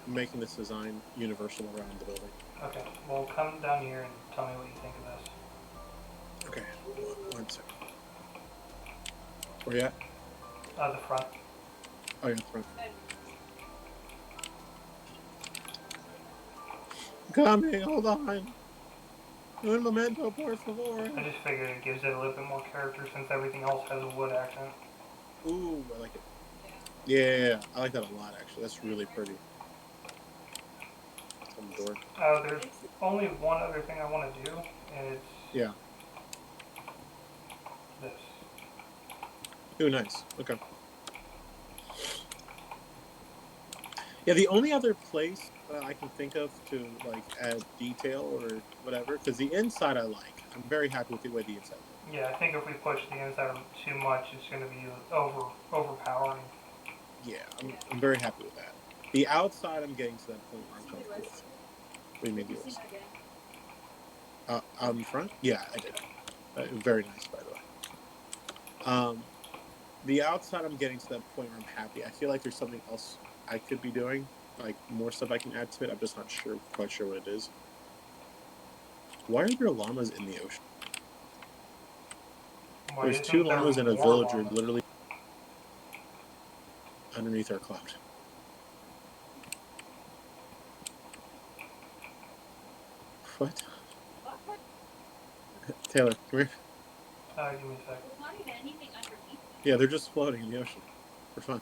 making this design universal around the building.
Okay. Well, come down here and tell me what you think of this.
Okay. One second. Where you at?
The front.
Oh, yeah, the front. Coming, hold on. Un momento, por favor.
I just figured it gives it a little bit more character since everything else has a wood accent.
Ooh, I like it. Yeah, I like that a lot, actually. That's really pretty. On the door.
There's only one other thing I want to do, and it's this.
Ooh, nice. Okay. Yeah, the only other place I can think of to like add detail or whatever, because the inside I like. I'm very happy with the way the inside looks.
Yeah, I think if we push the inside too much, it's going to be overpowering.
Yeah, I'm very happy with that. The outside, I'm getting to that point where I'm comfortable with. What do you mean the list? Out in front? Yeah, I did. Very nice, by the way. The outside, I'm getting to that point where I'm happy. I feel like there's something else I could be doing, like more stuff I can add to it. I'm just not quite sure what it is. Why are there llamas in the ocean?
Why
There's
isn't
2
there
llamas and a
more
villager
llamas?
literally underneath our cloud. What? Taylor, come here.
Give me a second.
There's not even anything underneath.
Yeah, they're just floating in the ocean for fun.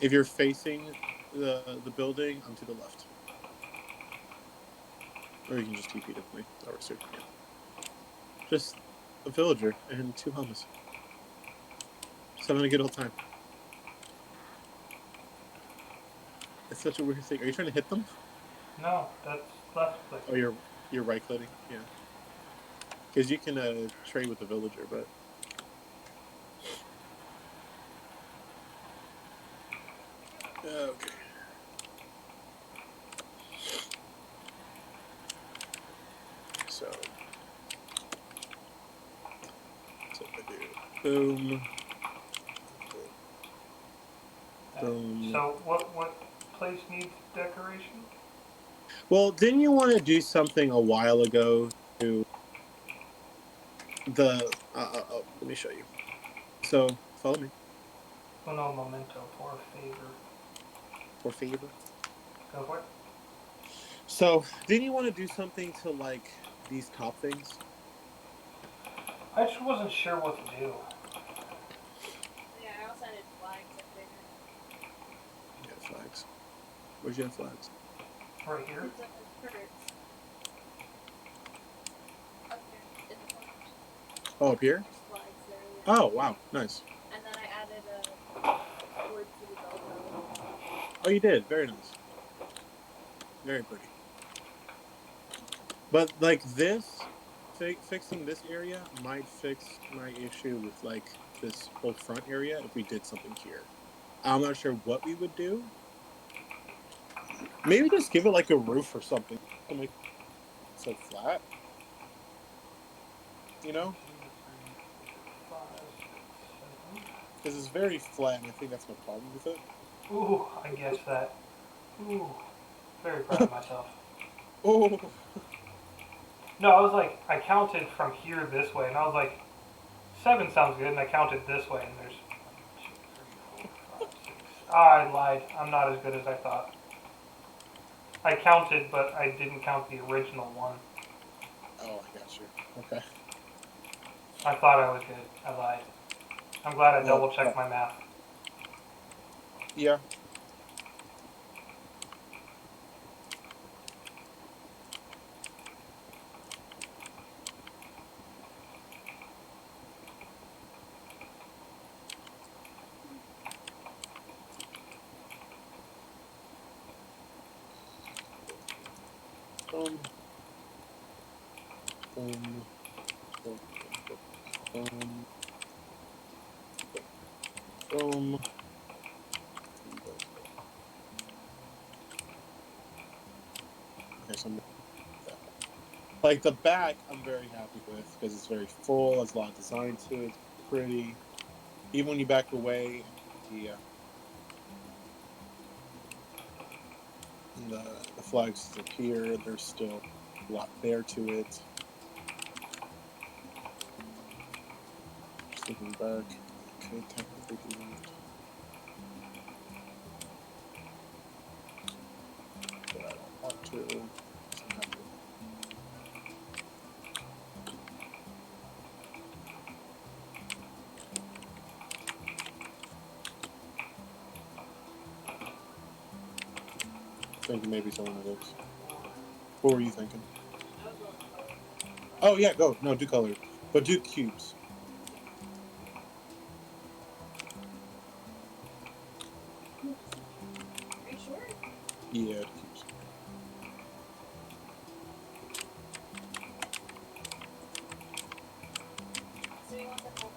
If you're facing the building, I'm to the left. Or you can just TP to me. That works too. Yeah. Just a villager and 2 llamas. Just having a good old time. It's such a weird thing. Are you trying to hit them?
No, that's left click.
Oh, you're right clicking? Yeah. Because you can trade with the villager, but... Okay. So what I do. Boom. Boom.
So what place needs decoration?
Well, didn't you want to do something a while ago to the? Let me show you. So follow me.
Uno momento, por favor.
Por favor.
Go for it.
So didn't you want to do something to like these top things?
I just wasn't sure what to do.
Yeah, I also added flags up there.
Yeah, flags. Where's your flags?
Right here.
It's turrets. Up there in the corner.
Oh, up here.
There's flags there. Yeah.
Oh, wow, nice.
And then I added words to the bell tower.
Oh, you did. Very nice. Very pretty. But like this, fixing this area might fix my issue with like this whole front area if we did something here. I'm not sure what we would do. Maybe just give it like a roof or something to make it so flat. You know,
5, 6,
because it's very flat, and I think that's my problem with it.
7. Ooh, I guessed that. Ooh, very proud of myself.
Oh,
No, I was like, I counted from here this way, and I was like, 7 sounds good, and I counted this way, and there's 1, 2, 3, 4, 5, 6. I lied. I'm not as good as I thought. I counted, but I didn't count the original one.
oh, I got you. Okay.
I thought I was good. I lied. I'm glad I
Well,
double checked my math.
yeah. Boom. Boom. Boom. Boom. Boom. Okay, so like the back, I'm very happy with because it's very full. There's a lot of design to it. It's pretty. Even when you back away, the flags disappear. There's still a lot there to it. Just looking back, I could technically do that. But I don't want to. So I'm happy with it. Thinking maybe someone of those. What were you thinking?
I was going color.
Oh yeah, go. No, do color. But do cubes.
Are you sure?
Yeah, do cubes.
So you want the whole.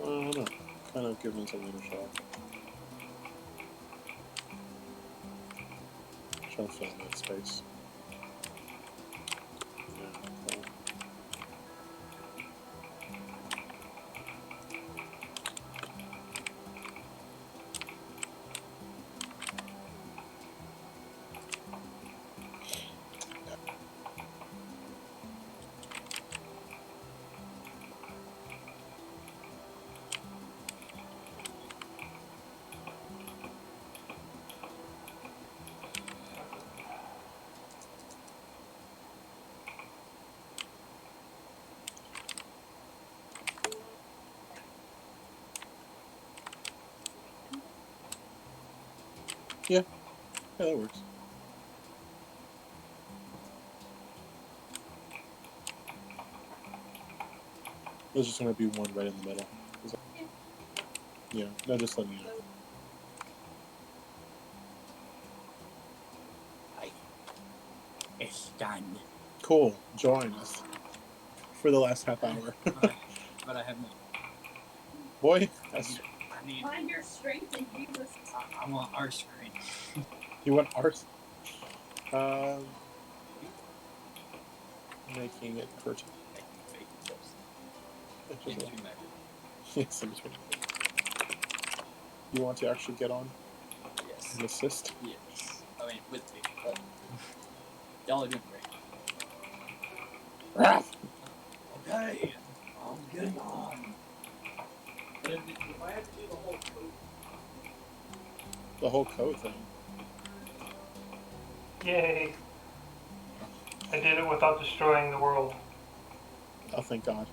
I don't know. Kind of giving something a shot. Trying to fill in that space. Yeah, cool. Yeah, that works. There's just gonna be one right in the middle. Yeah, no, just letting you know.
It's done.
Cool. Join us for the last half hour.
But I have no.
Boy,
I need.
Find your strength in Jesus.
I want our screen.
you want ours? Um, making it fertile.
Fake tips.
Which
In
is
between measures.
yes, in between. You want to actually get on
Yes.
and assist?
Yes. I mean, with me. But y'all are doing great. Okay. I'm getting on. But if I had to do the whole code,
The whole code thing.
Yay! I did it without destroying the world.
Oh, thank God.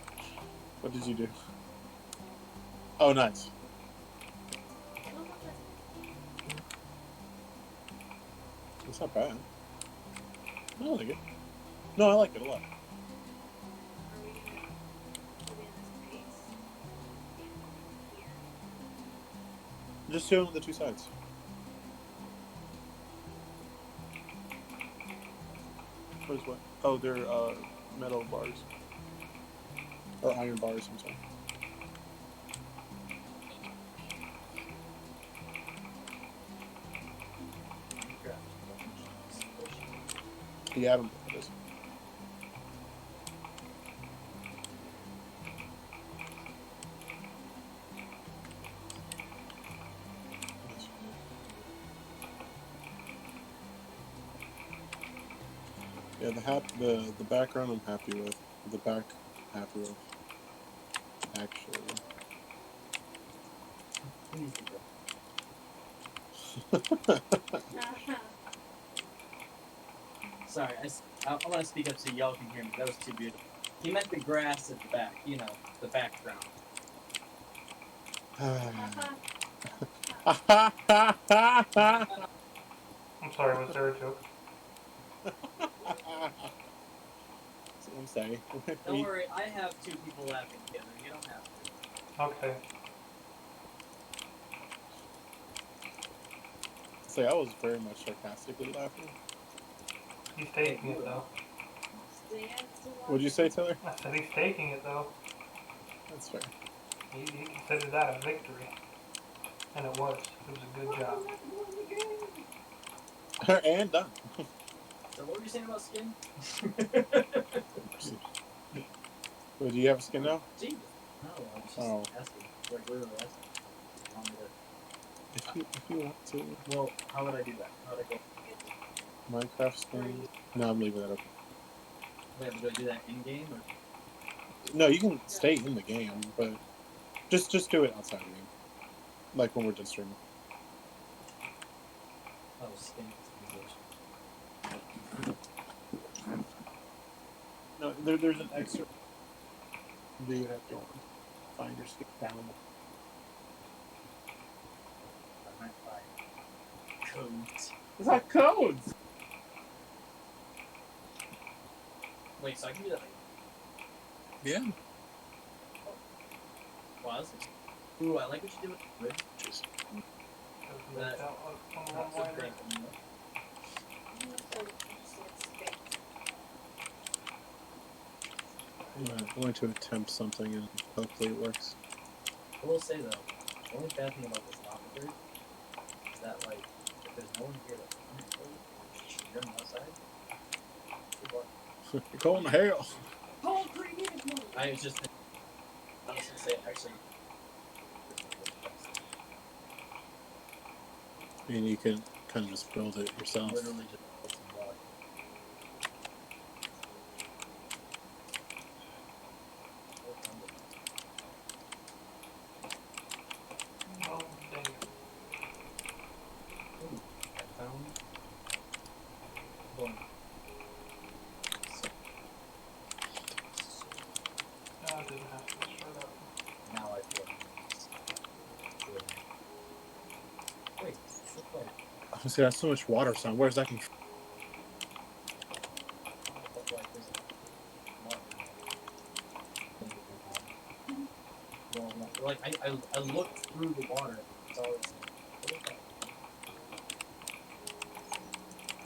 What did you do? Oh, nice. It's not bad. I like it. No, I like it a lot.
Are we gonna put in this base? Here.
Just doing the two sides. What is what? Oh, they're metal bars. Or iron bars, I'm sorry. Yeah, I don't know what it is. Yeah, the background I'm happy with. The back happy with. Actually.
Sorry, I want to speak up so y'all can hear me. That was too beautiful. He meant the grass at the back, you know, the background.
I'm sorry, was there a joke?
I'm sorry.
Don't worry, I have two people laughing together. You don't have to.
Okay.
So I was very much sarcastically laughing.
He's taking it though.
What'd you say, Taylor?
I said he's taking it though.
That's fair.
He considered that a victory. And it was. It was a good job.
And done.
So what were you saying about skin?
Well, do you have a skin now?
Jesus. No, I was just asking. Like literally asking.
If you want to.
Well, how would I do that? How would I go?
Minecraft skin. No, I'm leaving that open.
Wait, do I do that in game or?
No, you can stay in the game, but just do it outside the game. Like when we're done streaming.
Oh, skin customization.
No, there's an extra. Do you have to find your skin down?
I might buy codes.
It's not codes!
Wait, so I can do that like.
Yeah.
Wow, that's ooh, I like what you do with the bridges. That, not so great, you know?
I'm going to attempt something and hopefully it works.
I will say though, the only bad thing about this lava bird is that like, if there's no one here to find it for you, you're on the outside. Good luck.
You're calling the hell.
I was just I was gonna say actually.
I mean, you can kind of just build it yourself.
Literally just put some block.
Oh, dang it.
Ooh, I found one.
No, I didn't have to destroy that one.
Now I feel wait, look like
Honestly, that's so much water sound. Where's that?
look like there's a well, like I looked through the water. So I was like, what is that?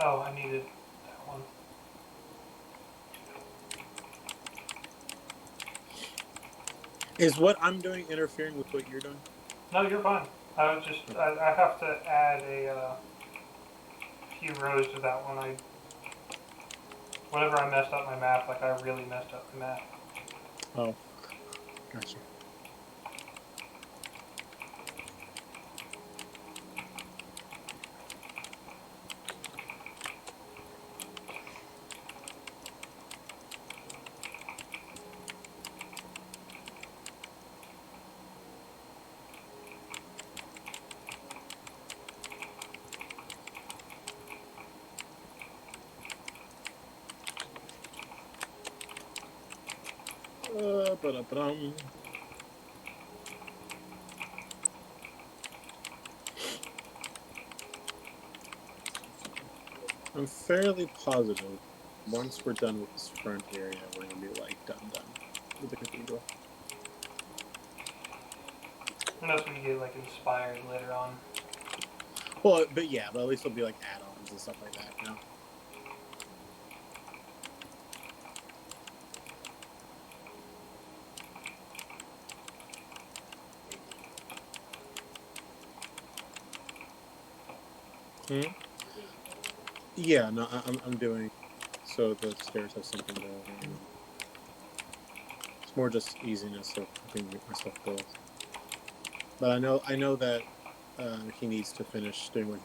Oh, I needed that one.
Is what I'm doing interfering with what you're doing?
No, you're fine. I was just, I have to add a few rows to that one. Whenever I messed up my map, like I really messed up the map.
Oh, gotcha. Ba-da-ba-dum. I'm fairly positive once we're done with this front area, we're gonna be like done with the cathedral.
Unless we get like inspired later on.
Well, but at least it'll be like add-ons and stuff like that, you know? Hmm? Yeah, no, I'm doing so the stairs have something to. It's more just easiness of having my stuff built. But I know that he needs to finish doing what.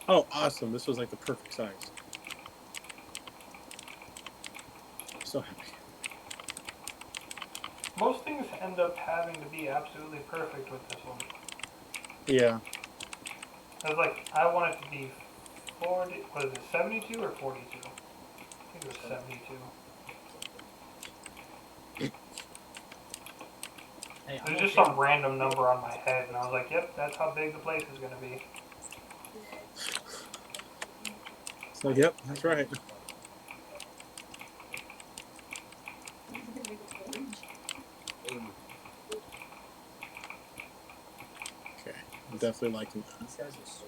Oh, awesome! This was like the perfect size. So happy.
Most things end up having to be absolutely perfect with this one.
Yeah.
I was like, I want it to be 40, was it 72 or 42? I think it was 72.
Hey,
There's just some random number on my head, and I was like, yep, that's how big the place is going to be.
So yep, that's right. Okay, I'm definitely liking that.
These guys are so.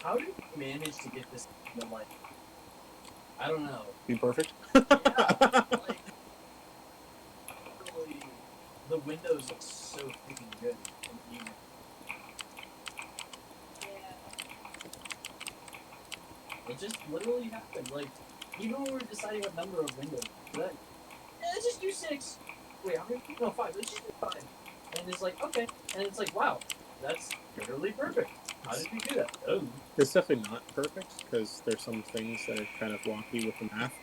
How did you manage to get this to like? I don't know.
Be perfect.
Yeah, like literally, the windows look so freaking good. It just literally happened. Like, even when we were deciding what number of windows, let's just do 6. Wait, how many? No, 5. Let's just do 5. And it's like, okay. And it's like, wow, that's literally perfect. How did we do that? Oh.
It's definitely not perfect because there's some things that are kind of wonky with the math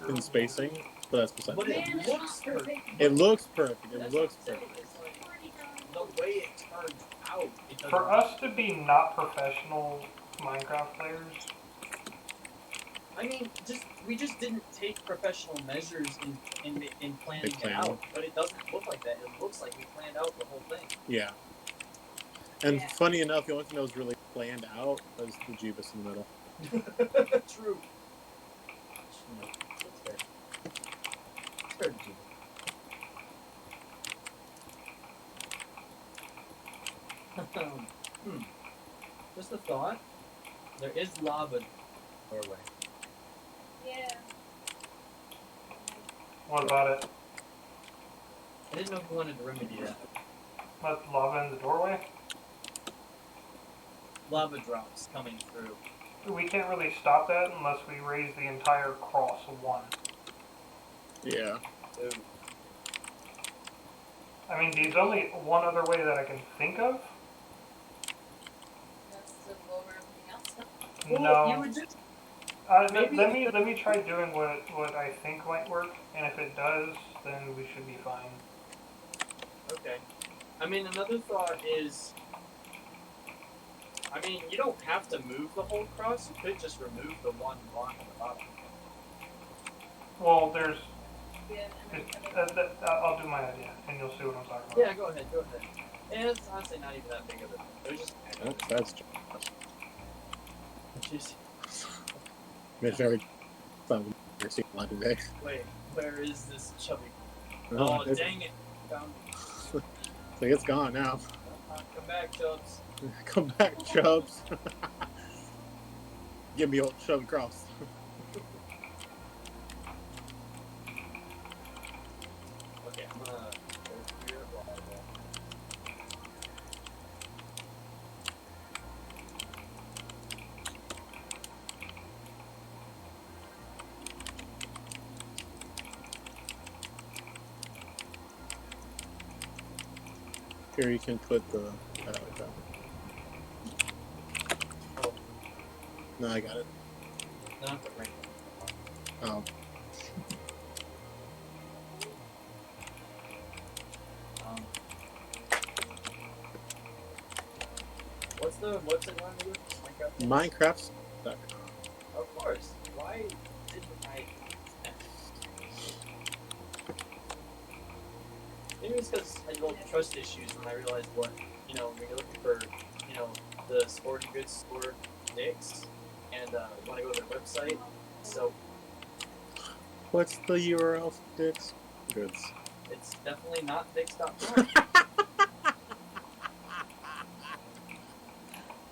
and spacing, but that's beside
But
the
it
point.
looks perfect.
It looks perfect. It
That's
looks
what I'm saying.
perfect.
It's like the way it turns out. It doesn't
For us to be not professional Minecraft players,
I mean, we just didn't take professional measures in planning it out, but it doesn't look like that. It looks like we planned out the whole thing.
Yeah. And funny enough, the only thing that was really planned out was the Jeebus in the middle.
True. No, that's fair. It's fair to do. Just a thought. There is lava doorway.
Yeah.
what about it?
I didn't know if you wanted to remedy that.
Let lava in the doorway?
Lava drops coming through.
We can't really stop that unless we raise the entire cross 1.
Yeah.
Ooh.
I mean, there's only one other way that I can think of.
That's to lower everything else.
Well,
No.
you would just
Let me try doing what I think might work, and if it does, then we should be fine.
okay. I mean, another thought is, I mean, you don't have to move the whole cross. You could just remove the one block on the bottom.
Well, there's.
Yeah, and then
I'll do my idea, and you'll see what I'm talking about.
Yeah, go ahead. And it's honestly not even that big of a thing. It was just.
That's
Just
it's very fun to see a lot today.
wait, where is this chubby?
Oh,
Oh, dang it! Found me.
Like it's gone now.
Come back, Chubs.
Come back, Chubbs. Give me old shove across.
Okay, I'm gonna go here while I walk.
Here you can put the. Okay.
Oh,
No, I got it.
not the ring.
Oh,
What's the website line again? Minecraft?
Minecraft.com.
Of course. Why didn't I? Maybe it's because I developed trust issues when I realized what, when you're looking for, the sporting goods store Dick's, and want to go to their website. So
What's the URL for Dick's Goods?
it's definitely not Dick's.com.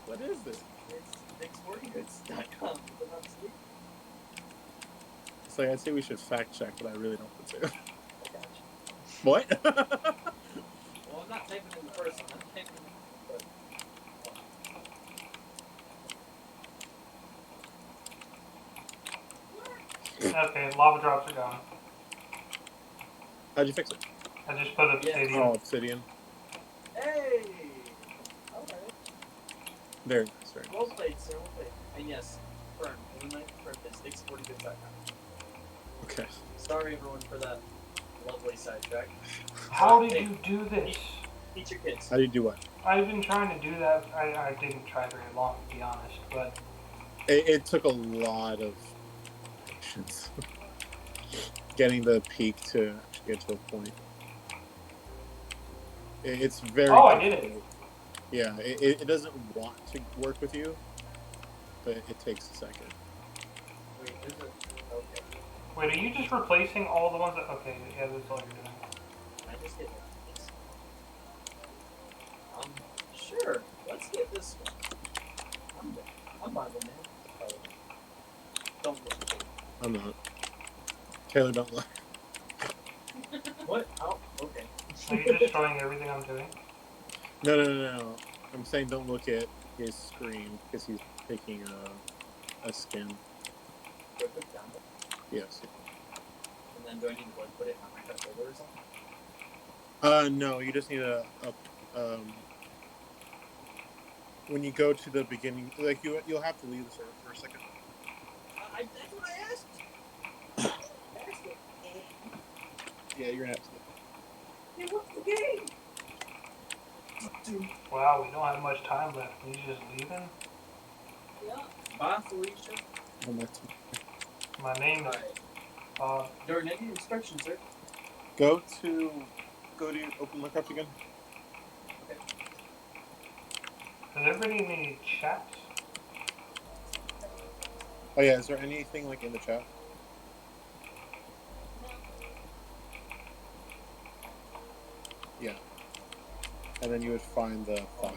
What is it?
It's DickSportingGoods.com. Is it not sweet?
It's like I'd say we should fact check, but I really don't want to.
I got you.
What?
Well, I'm not typing in the first one. I'm typing in the
Okay, lava drops are gone.
How'd you fix it?
I just put obsidian.
Oh, obsidian.
Hey! Alright.
Very nice, very
Well
nice.
played, sir. Well played. And yes, confirmed. Illuminate confirmed this. DickSportingGoods.com.
Okay.
Sorry, everyone, for that lovely sidetrack.
How did you do this?
Teach your kids.
How do you do what?
I've been trying to do that. I didn't try very long, to be honest, but
It took a lot of patience. Getting the peak to actually get to a point. It's very.
Oh, I did it.
Yeah, it doesn't want to work with you, but it takes a second.
Wait, there's a. Okay.
wait, are you just replacing all the ones that? Okay, yeah, that's all you're doing.
Can I just get this? Sure. Let's get this one. I'm Bible man. Oh. Don't look.
I'm not. Taylor, don't look.
What? Oh, okay.
Are you destroying everything I'm doing?
No. I'm saying don't look at his screen because he's taking a skin.
Do I click down there?
Yes.
And then do I need to put it on my cut folder or something?
No, you just need when you go to the beginning, like you'll have to leave the server for a second.
That's what I asked.
Yeah, you're gonna have to.
Hey, what's the game?
Wow, we don't have much time left. Are you just leaving?
Yeah.
Bye, Felicia.
My name is
Alright.
Bob.
During any instructions, sir.
Go to open Minecraft again.
Okay.
Does everybody in the chat?
Oh yeah, is there anything like in the chat? Yeah. And then you would find the file.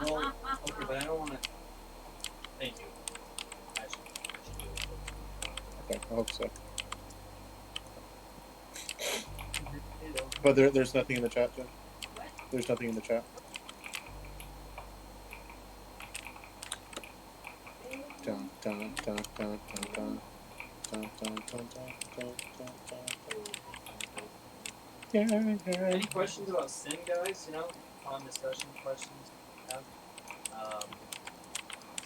No, okay, but I don't want to. Thank you. I should do it.
Okay, I hope so.
Hello.
But there's nothing in the chat, Jen?
What?
There's nothing in the chat. Dun, dun, dun, dun, dun, dun. Dun, dun, dun, dun, dun, dun, dun.
Any questions about sin, guys? Fun discussion questions you have?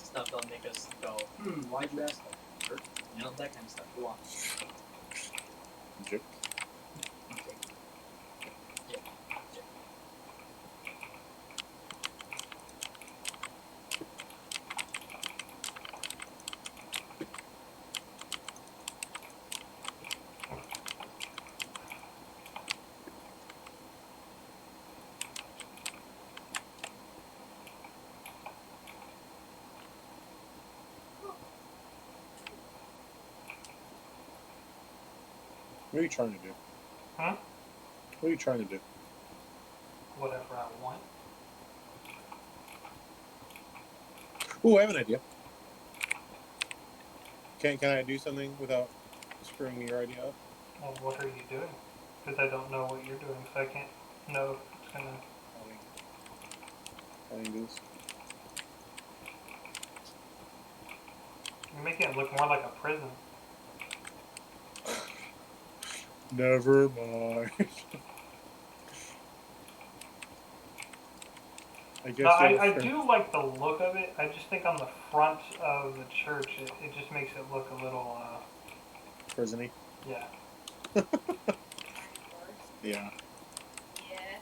Stuff that'll make us go, why'd you ask that? Or, that kind of stuff. Go on.
Jerk.
Yeah.
What are you trying to do?
Huh?
What are you trying to do?
whatever I want.
Ooh, I have an idea. Can I do something without screwing your idea up?
Well, what are you doing? Because I don't know what you're doing, so I can't know if it's gonna.
Adding this.
You're making it look more like a prison.
Never mind. I guess
No,
you're
I do like the look of it. I just think on the front of the church, it just makes it look a little,
prison-y.
yeah.
Kind of course.
Yeah.
Yeah.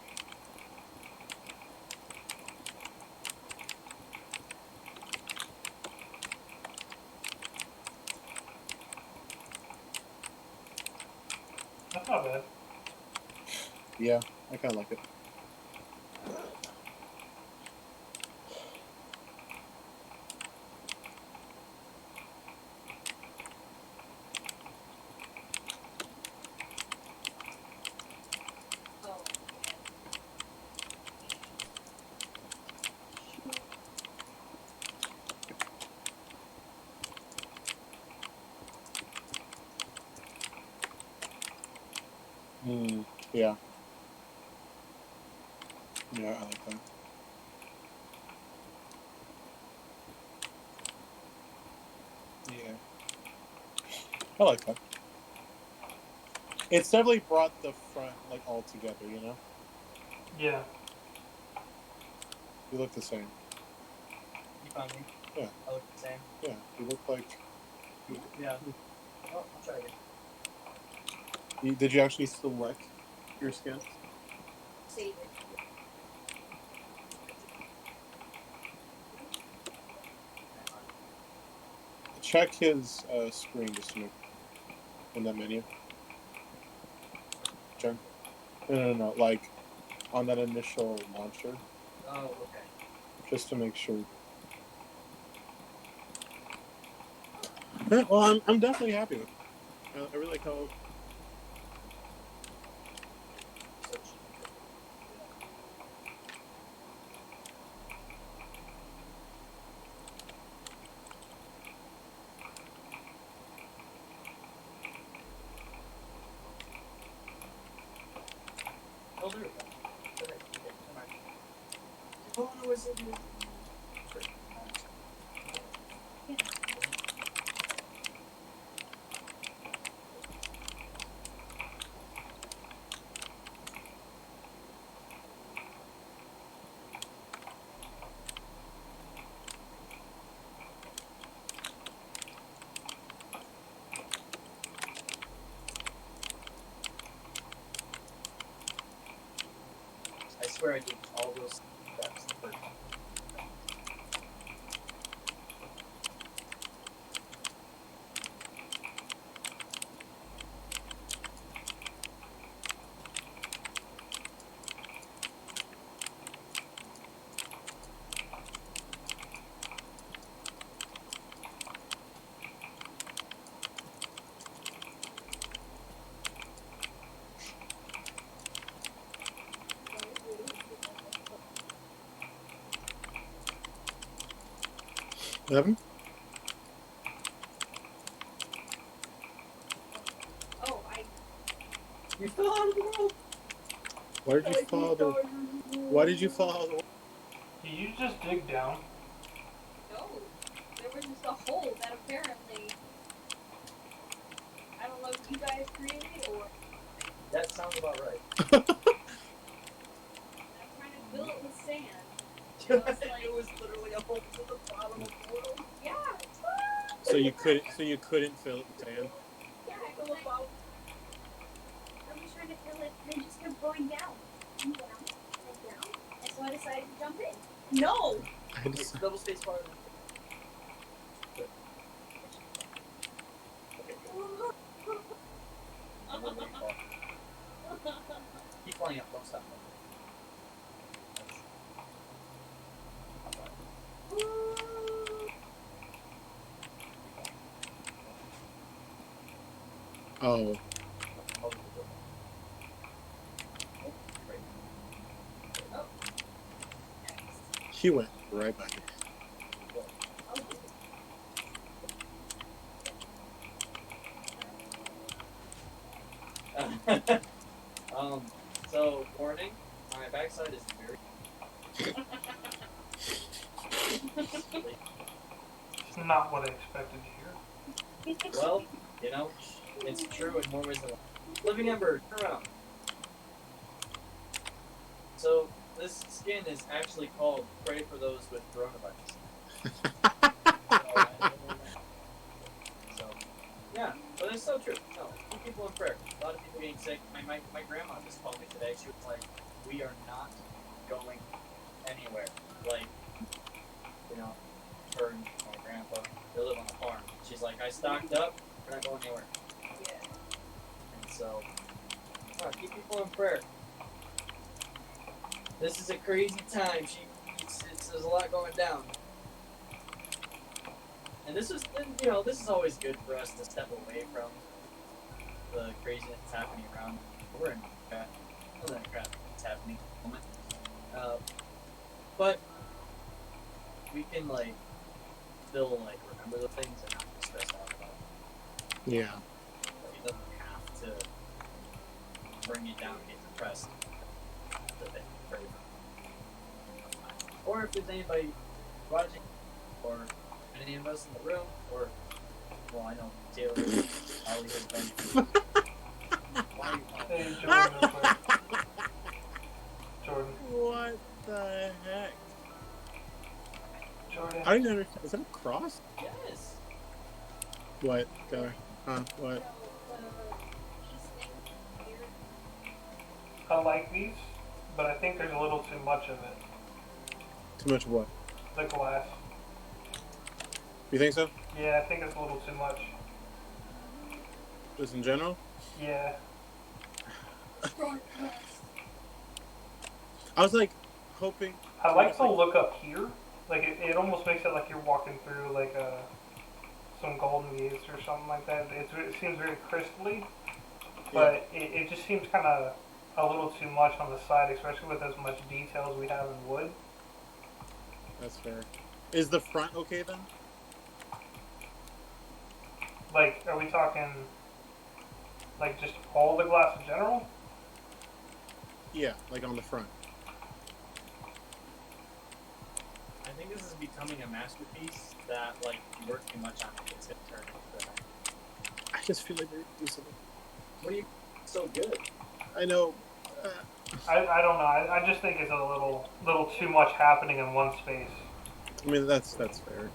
That's not bad.
Yeah, I kind of like it.
Oh,
Yeah. Yeah, I like that. Yeah. I like that. It's definitely brought the front like all together, you know?
Yeah.
You look the same.
You found me?
Yeah.
I look the same.
Yeah. You look like
Yeah. Oh, I'll try again.
did you actually select your skin?
save it.
Check his screen just to make in that menu. Check. No. Like on that initial launcher,
Oh, okay.
just to make sure. Well, I'm definitely happy with it. I really like how.
So cheap. Oh, there we go. Okay, never mind. Oh, no, is it? I swear I did all those steps the first time.
Evan?
Oh,
You fell out of the world!
Why did you follow the? Why did you follow the?
Did you just dig down?
no. There was just a hole that apparently, I don't know if you guys created or
That sounds about right.
I'm trying to fill it with sand. So it's like,
It was literally a hole to the bottom of the world.
yeah,
So you couldn't fill it with sand.
yeah, I was trying to fill it and it just kept going down and down and down. And so I decided to jump in. No!
I
Okay,
just,
double space bar. Good. Okay, good. I'm gonna let you fall. Keep flying up, don't stop.
oh, He went right by me.
So warning, my backside is very.
It's not what I expected to hear.
Well, you know, it's true in more ways than one. Living Ember, turn around. So this skin is actually called Pray for Those with Coronavirus. So yeah, but it's so true. No, keep people in prayer. A lot of people getting sick. My grandma just called me today. She was like, "We are not going anywhere." Like, you know, her and my grandpa, they live on a farm. She's like, "I stocked up. We're not going anywhere."
Yeah.
And so, keep people in prayer. This is a crazy time. There's a lot going down. And this is always good for us to step away from the craziness that's happening around. We're in crap. All that crap that's happening at the moment. But we can still remember the things and not be stressed out about it.
Yeah.
It doesn't have to bring you down and get depressed. Or if there's anybody watching, or any of us in the room, or, well, I know Taylor probably has been. Why are you
Hey, Jordan, real quick. Jordan.
What the heck?
Jordan.
I don't even understand. Is that a cross?
Yes.
What? Go. What?
I like these, but I think there's a little too much of it.
Too much of what?
The glass.
You think so?
Yeah, I think it's a little too much.
Just in general?
Yeah.
I was hoping.
I like the look up here. Like it almost makes it like you're walking through some golden gates or something like that. It seems very crystally, but it just seems kind of a little too much on the side, especially with as much detail as we have in wood.
That's fair. Is the front okay then?
Like, are we talking just all the glass in general?
Yeah, on the front.
I think this is becoming a masterpiece that, if you work too much on it, it's going to turn into
I just feel like they do something.
What are you so good?
I know.
I don't know. I just think it's a little too much happening in one space.
I mean, that's fair.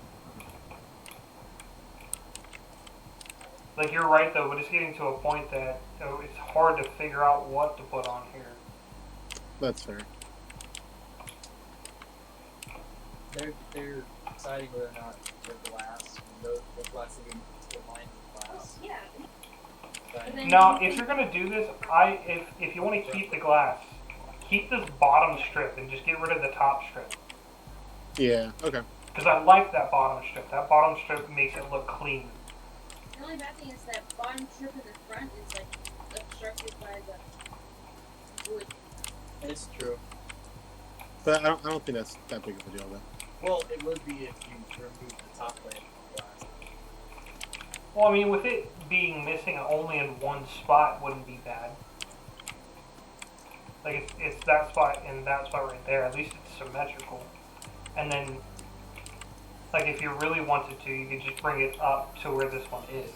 Like, you're right, though, but it's getting to a point that it's hard to figure out what to put on here.
That's fair.
They're deciding whether or not they're glass. Those glass are still lined with glass.
Yeah.
Now, if you're gonna do this, if you want to keep the glass, keep this bottom strip and just get rid of the top strip.
Yeah. Okay.
Because I like that bottom strip. That bottom strip makes it look clean.
The only bad thing is that bottom strip in the front is obstructed by the wood.
It's true.
But I don't think that's that big of a deal though.
Well, it would be if you remove the top layer of glass.
Well, I mean, with it being missing only in one spot wouldn't be bad. Like, it's that spot and that spot right there. At least it's symmetrical. And then, if you really wanted to, you could just bring it up to where this one is.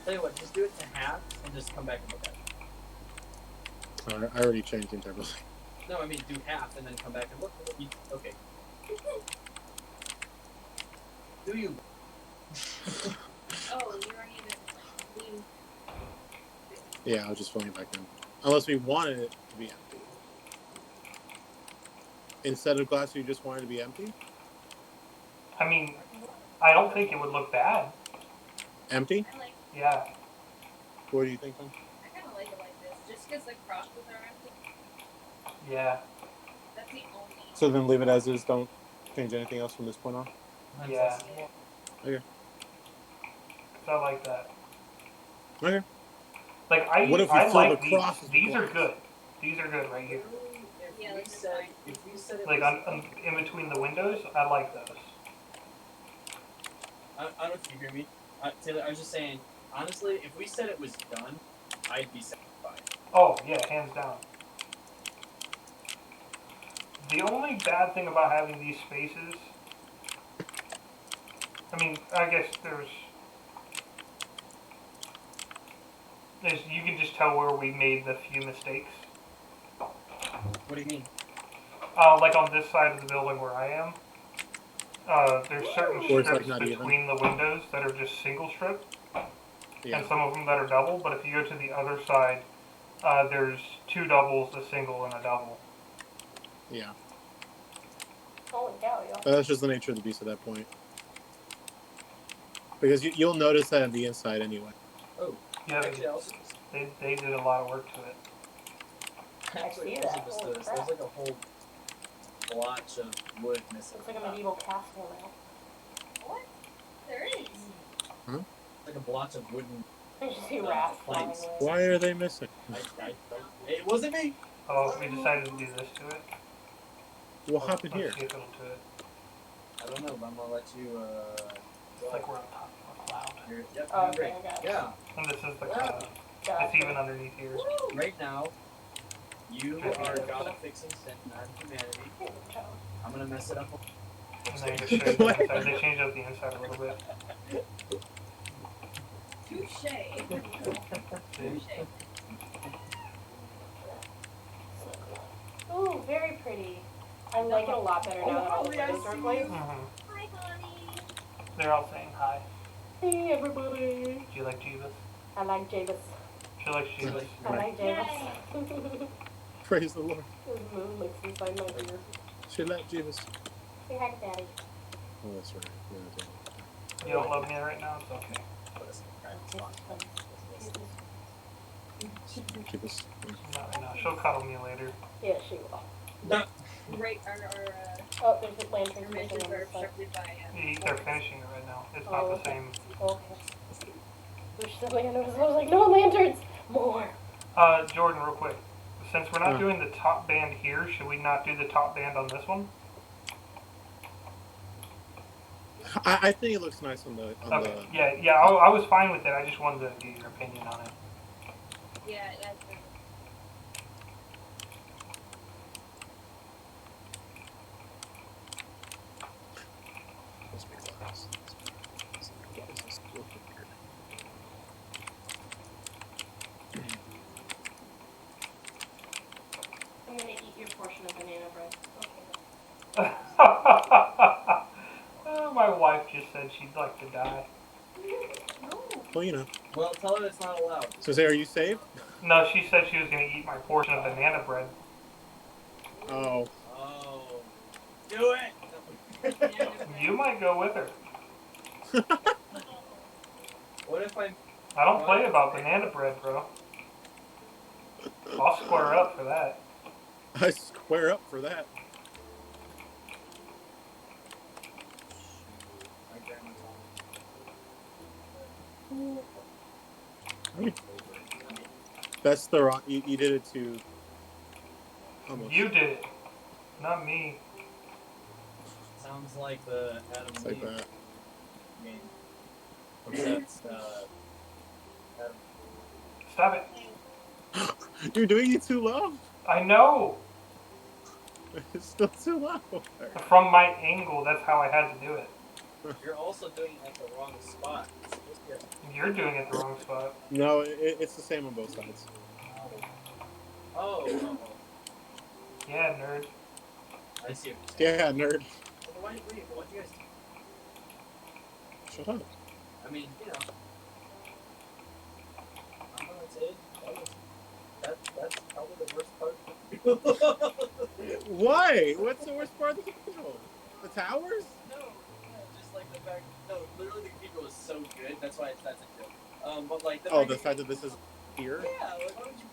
Tell you what, just do it to half and just come back and look at it.
I already changed the entire building.
No, I mean do half and then come back and look. Okay. Do you?
Oh, you weren't even
Yeah, I'll just fill it back in. Unless we wanted it to be empty. Instead of glass, you just wanted it to be empty?
I mean, I don't think it would look bad.
Empty?
Yeah.
What do you think, Tom?
I kind of like it like this, just because the crossbows are empty.
Yeah.
That's the only.
So then leave it as is. Don't change anything else from this point on.
Yeah.
Okay.
So I like that.
Okay.
Like, I
What if we
I
fill
like
the cross
these.
with
These are
glass?
good. These are good right here.
Yeah. Yeah,
we
like the
said
sign.
if we said it
Like
was
in between the windows, I like those.
I don't know if you hear me, Taylor. I was just saying. Honestly, if we said it was done, I'd be satisfied.
Oh yeah, hands down. The only bad thing about having these spaces, I mean, I guess you can just tell where we made the few mistakes.
What do you mean?
Like on this side of the building where I am, there's certain
Or it's,
strips
like, not even.
between the windows that are just single strip,
Yeah.
and some of them that are double. But if you go to the other side, there's two doubles, a single, and a double.
Yeah.
Holy cow, yeah.
But that's just the nature of the beast at that point. Because you'll notice that on the inside anyway.
Oh,
Yeah,
actually, I also
they did a lot of work to it.
actually
see
also
that.
just
Holy
noticed
crap.
there's like a whole blotch of wood missing.
Looks like a medieval castle now.
What? There is.
Like a blotch of wooden.
I just see rats flying
planks.
away.
Why are they missing?
I don't. It wasn't me.
Oh, we decided to do this to it.
What happened
Let's
here?
see if it'll do it.
I don't know, but I'm gonna let you.
It's like we're on top of a cloud.
Yep.
Oh,
you're
okay,
great.
I got it.
Yeah.
And this is the cloud.
Gotcha.
It's even underneath here.
Right now, you are God fixing sin, not humanity.
Holy cow.
I'm gonna mess it up.
And then just show you the inside. They changed up the inside a little bit.
Touche. Touche.
Ooh, very pretty. I like it a lot better now that all the windows are placed.
Mm-hmm.
Hi, honey.
They're all saying hi.
Hey, everybody.
Do you like Jeebus?
I like Javis.
She likes Jeebus.
I like Javis.
Praise the Lord.
His moon licks inside my ear.
She let Jesus.
Say hi to Daddy.
Oh, that's right. Yeah,
You don't love me right now? It's okay.
keep us.
No, she'll cuddle me later.
Yeah, she will.
Right, our
Oh, there's a lantern missing
dimensions
on
are
this side.
obstructed by.
They're finishing it right now. It's
Oh,
not the
okay.
same.
Okay. There's something I noticed. I was like, no lanterns! More!
Jordan, real quick. Since we're not doing the top band here, should we not do the top band on this one?
I think it looks nice on the.
Okay. Yeah. I was fine with it. I just wanted to get your opinion on it.
Yeah, that's.
Let's make glass. What is this?
I'm gonna eat your portion of banana bread.
My wife just said she'd like to die.
Well, you know.
Well, tell her it's not allowed.
So say, are you saved?
No, she said she was going to eat my portion of banana bread.
Oh.
Oh. Do it!
You might go with her.
What if I...
I don't play about banana bread, bro. I'll square up for that.
I square up for that. That's the wrong. You did it to. Almost.
You did it, not me.
Sounds like the Adam
It's like
Lee
that.
game. Except, Adam.
Stop it.
You're doing it too low.
I know.
It's still too low.
From my angle, that's how I had to do it.
You're also doing it at the wrong spot. It's supposed to be
You're doing it the wrong spot.
No, it's the same on both sides.
Oh.
Yeah, nerd.
I see what you're saying.
Yeah, nerd.
Why'd you guys...
Shut up.
I mean, you know... I'm gonna say that's probably the worst part.
Why? What's the worst part of the cathedral? The towers?
No, just like the fact... No, literally the cathedral is so good, that's why that's a joke. But like...
The fact that this is here?
Yeah, like why would you...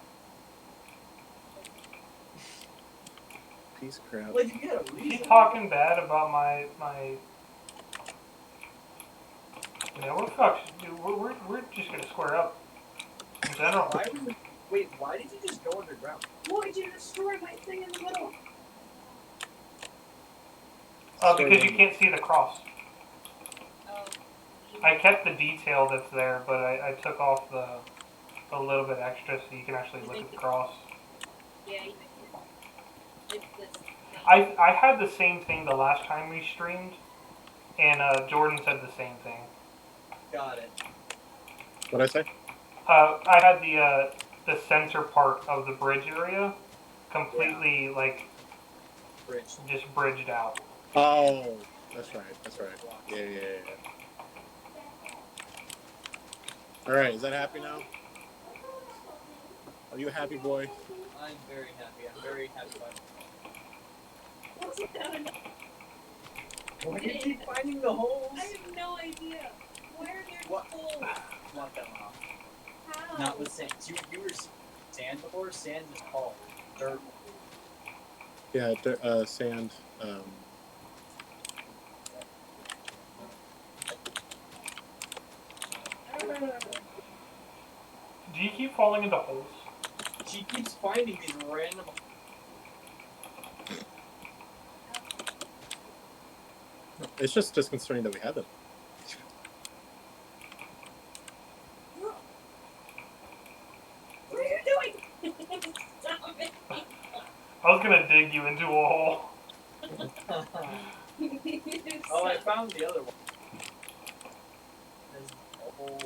Piece of crap.
Like, you get a reason.
Keep talking bad about my. Yeah, we're fucked. Dude, we're just gonna square up. In general.
Why did you just go underground?
Why did you destroy my thing in the middle?
Because you can't see the cross.
Oh.
I kept the detail that's there, but I took off the little bit extra so you can actually look at the cross.
Yeah, you make it. It's this thing.
I had the same thing the last time we streamed, and Jordan said the same thing.
Got it.
What'd I say?
I had the center part of the bridge area completely
Bridge.
just bridged out.
Oh, that's right. That's right. Yeah. All right, is that happy now? Are you a happy boy?
I'm very happy. I'm very happy about it. Why do you keep finding the holes?
I have no idea. Where are there
What?
holes?
Block that one off.
How?
Not with sand. You were sand before? Sand is called dirt.
Yeah, sand.
Do you keep falling into holes?
She keeps finding these random.
It's just disconcerting that we have them.
What are you doing? Stop it.
I was gonna dig you into a hole.
Oh, I found the other one. Oh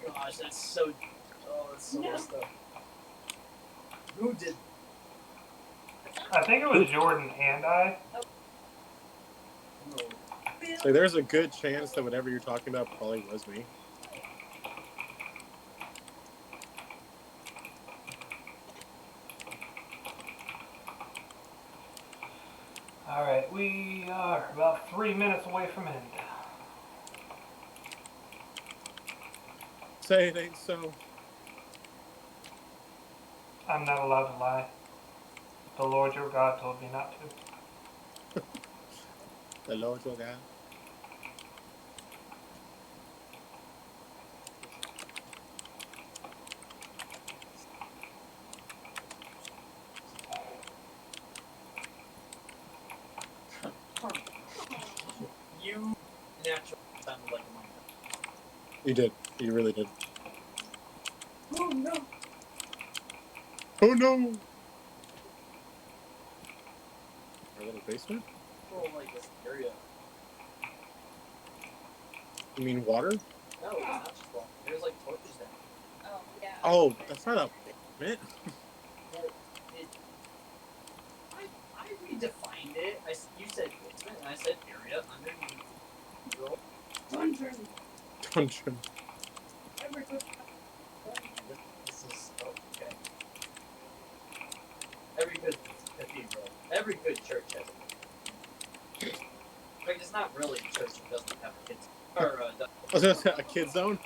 gosh, that's so. Oh, that's so
No.
messed up. Who did?
I think it was Jordan and I.
No.
So there's a good chance that whatever you're talking about probably was me.
Alright, we are about 3 minutes away from end.
Say it ain't so.
I'm not allowed to lie. The Lord your God told me not to.
The Lord your God.
You naturally sounded like a mom.
You did. You really did.
Oh no!
Oh no! Our little basement?
Oh, like this area.
You mean water?
No, it's not just wrong. There's like torches down.
Oh, yeah.
Oh, that's not a basement.
Well, I redefined it. You said basement, and I said area underneath. Dungeon.
Dungeon.
Every good. This is okay. Every good cathedral, every good church has a. Like, it's not really a church that doesn't have a kids or
I was gonna say a kid zone.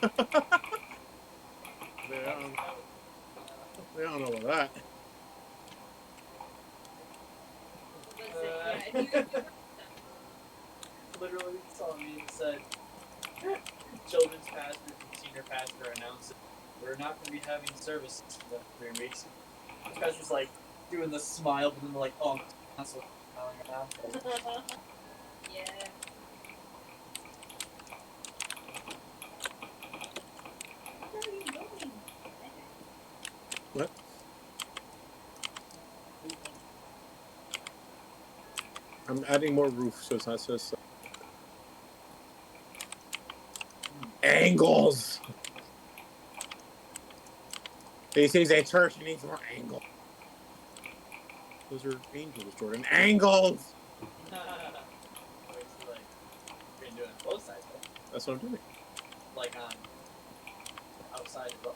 We don't know about that.
Yeah, if you
literally saw me and said, children's pastor and senior pastor announced we're not going to be having service for 3 weeks. The pastor's like doing the smile, but then they're like, oh, that's what I'm smiling now.
Yeah. What are you doing?
What? I'm adding more roof, so it's not just angles. This is a church. It needs more angles. Those are angels, Jordan. Angles.
Wait, so like, you're doing it on both sides, though.
That's what I'm doing.
Like on the outside as well.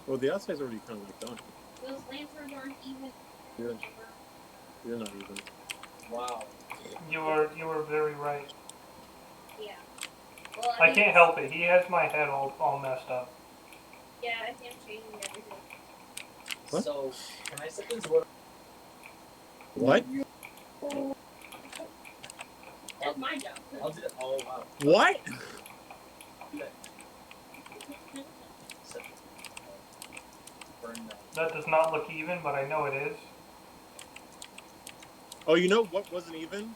Well, the outside's already kind of like done.
Those lanterns aren't even.
You're not even.
Wow.
You were very right.
Yeah. Well,
I can't help it. He has my head all messed up.
Yeah, I think I'm changing everything.
What?
So, can I set this water?
What?
That's my job.
I'll do that. Oh, wow.
What?
Do that. Set this. Burn that.
That does not look even, but I know it is.
Oh, you know what wasn't even?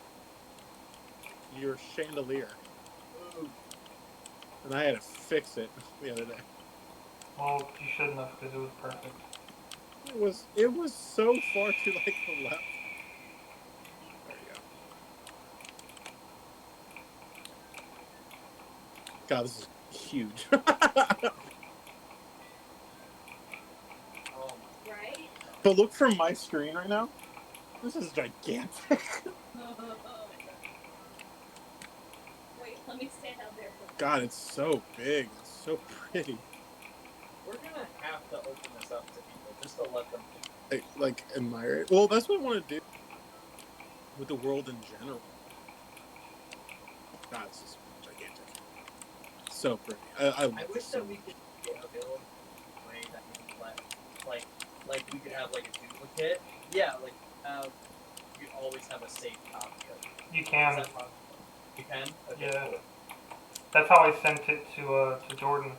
your chandelier,
Ooh.
and I had to fix it the other day.
Well, you shouldn't have because it was perfect.
It was so far to like the left. There you go. God, this is huge.
Oh my.
Right?
But look from my screen right now. This is gigantic.
Wait, let me stand out there for a
God, it's so big and so pretty.
We're gonna have to open this up to people just to let them.
I, like admire it. Well, that's what I want to do with the world in general. God, this is gigantic. So pretty. I love
I
it
wish
so
that we
much.
could get available in a way that we could like we could have like a duplicate. Yeah, like you could always have a safe copy of it.
You
Is
can.
that possible? You can? Okay,
Yeah.
cool.
That's how I sent it to Jordan.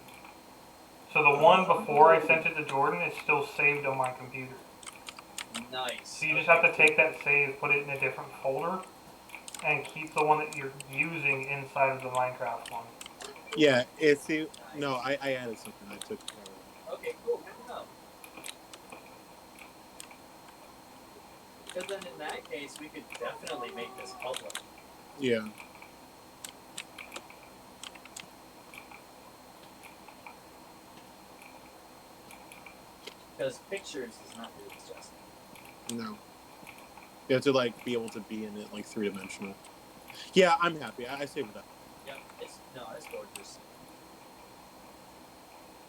So the one before I sent it to Jordan is still saved on my computer.
Nice.
So you just have to take that save, put it in a different folder, and keep the one that you're using inside of the Minecraft one.
Yeah, it's
Nice.
no, I added something. I took care of it.
Okay, cool. Good to know. Because then in that case, we could definitely make this public.
Yeah.
Because pictures is not doing this justice.
No. You have to like be able to be in it like 3-dimensional. Yeah, I'm happy. I saved it up.
Yep, it's gorgeous.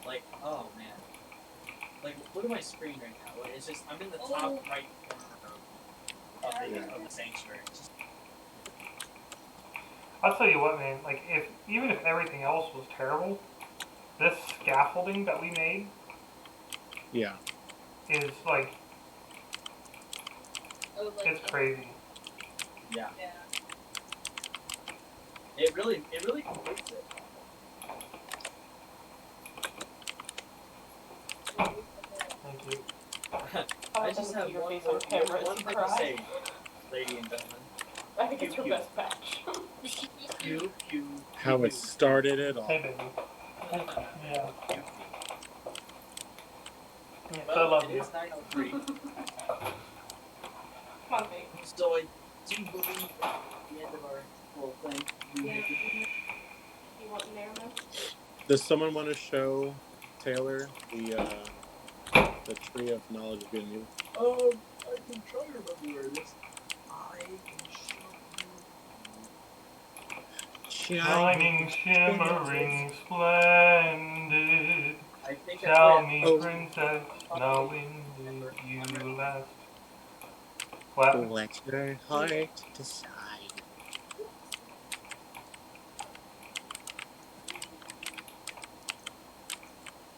Like, oh man. Like, look at my screen right now. It's just I'm in the top right corner of the sanctuary. It's just,
I'll tell you what, man. Like, even if everything else was terrible, this scaffolding that we made
Yeah.
is like it's crazy.
yeah.
Yeah.
It really completes it.
Thank you.
I just have
your
one
face on camera as
one
you
thing
cry.
to say, ladies and gentlemen.
I think it's
Pew,
her
pew.
best patch.
Pew, pew,
How
pew,
it started it all.
Hey, baby.
pew.
Yeah.
Pew, pew.
Yes,
Well,
I love
it
you.
is 9:03.
Come on, babe.
So I do believe that's the end of our little thing.
Yeah. You want an arrow?
Does someone want to show Taylor the tree of knowledge of good and evil?
I can try to remember where it is. I can show
Shining, shimmering, splendid.
I think
Tell me,
Oh.
princess, now when did you last? What?
Let your heart decide.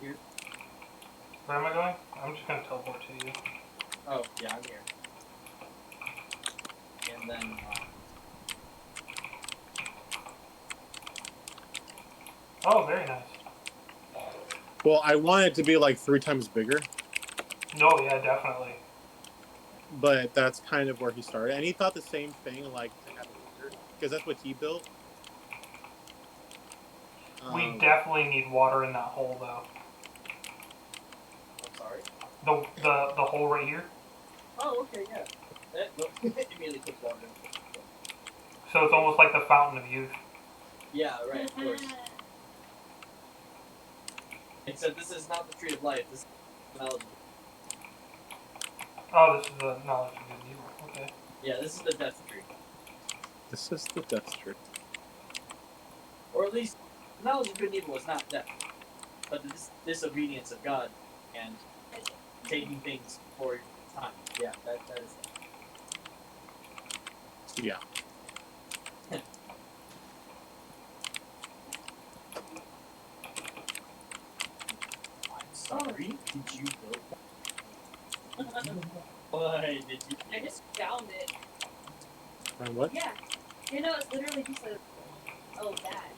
Here.
Where am I going? I'm just gonna teleport to you.
Oh, yeah, I'm here. And then,
Oh, very nice.
Well, I want it to be like 3 times bigger,
No, yeah, definitely.
but that's kind of where he started, and he thought the same thing, like to have it bigger, because that's what he built.
We definitely need water in that hole, though.
I'm sorry.
The hole right here.
Oh, okay, yeah. That immediately puts water in.
So it's almost like the fountain of youth.
Yeah, right, of course. Except this is not the tree of life. This is knowledge.
Oh, this is the knowledge of good and evil. Okay.
Yeah, this is the death tree.
This is the death tree.
Or at least, knowledge of good and evil is not death. But the disobedience of God and taking things for time. Yeah, that is that.
Yeah.
I'm sorry, did you build that? Why did you?
I just found it.
And what?
Yeah. You know, it's literally just a. Oh, that.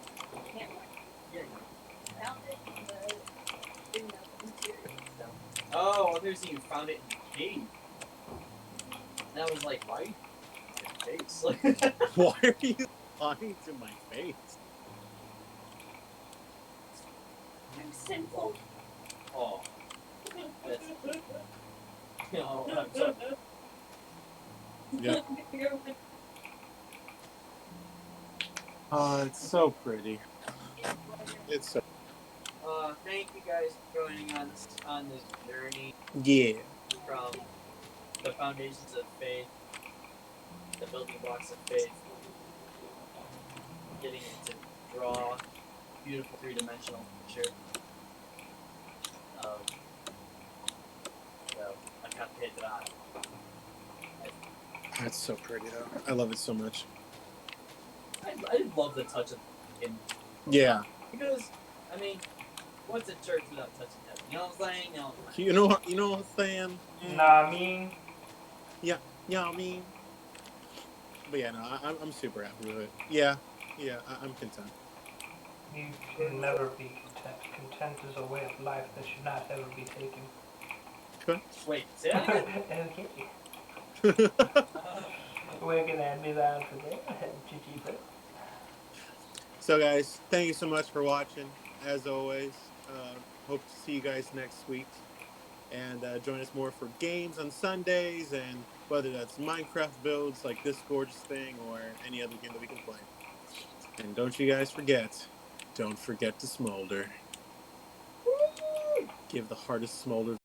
Can't
Yeah.
found it, but didn't know the material.
Oh, I was you found it in the cave. And I was like, why? Face. Like,
Why are you? lying to my face.
I'm sinful.
Oh. That's, no, I'm sorry.
Yeah. It's so pretty. It's so.
Thank you guys for joining us on this journey
Yeah.
from the foundations of faith, the building blocks of faith, getting it to draw beautiful three-dimensional picture of a cathedral.
It's so pretty though. I love it so much.
I love the touch of in
Yeah.
because I mean, what's a church without touching heaven? You know what I'm saying?
You know what I'm saying?
Nah, I mean,
Yeah, I mean. But yeah, no, I'm super happy with it. Yeah, I'm content.
you can never be content. Content is a way of life that should not ever be taken.
Okay.
Wait, say that again.
Okay. We're gonna move on from there. GG,
So guys, thank you so much for watching. As always, hope to see you guys next week. And join us more for games on Sundays, and whether that's Minecraft builds like this gorgeous thing or any other game that we can play. And don't you guys forget, don't forget to smolder. Give the hardest smolder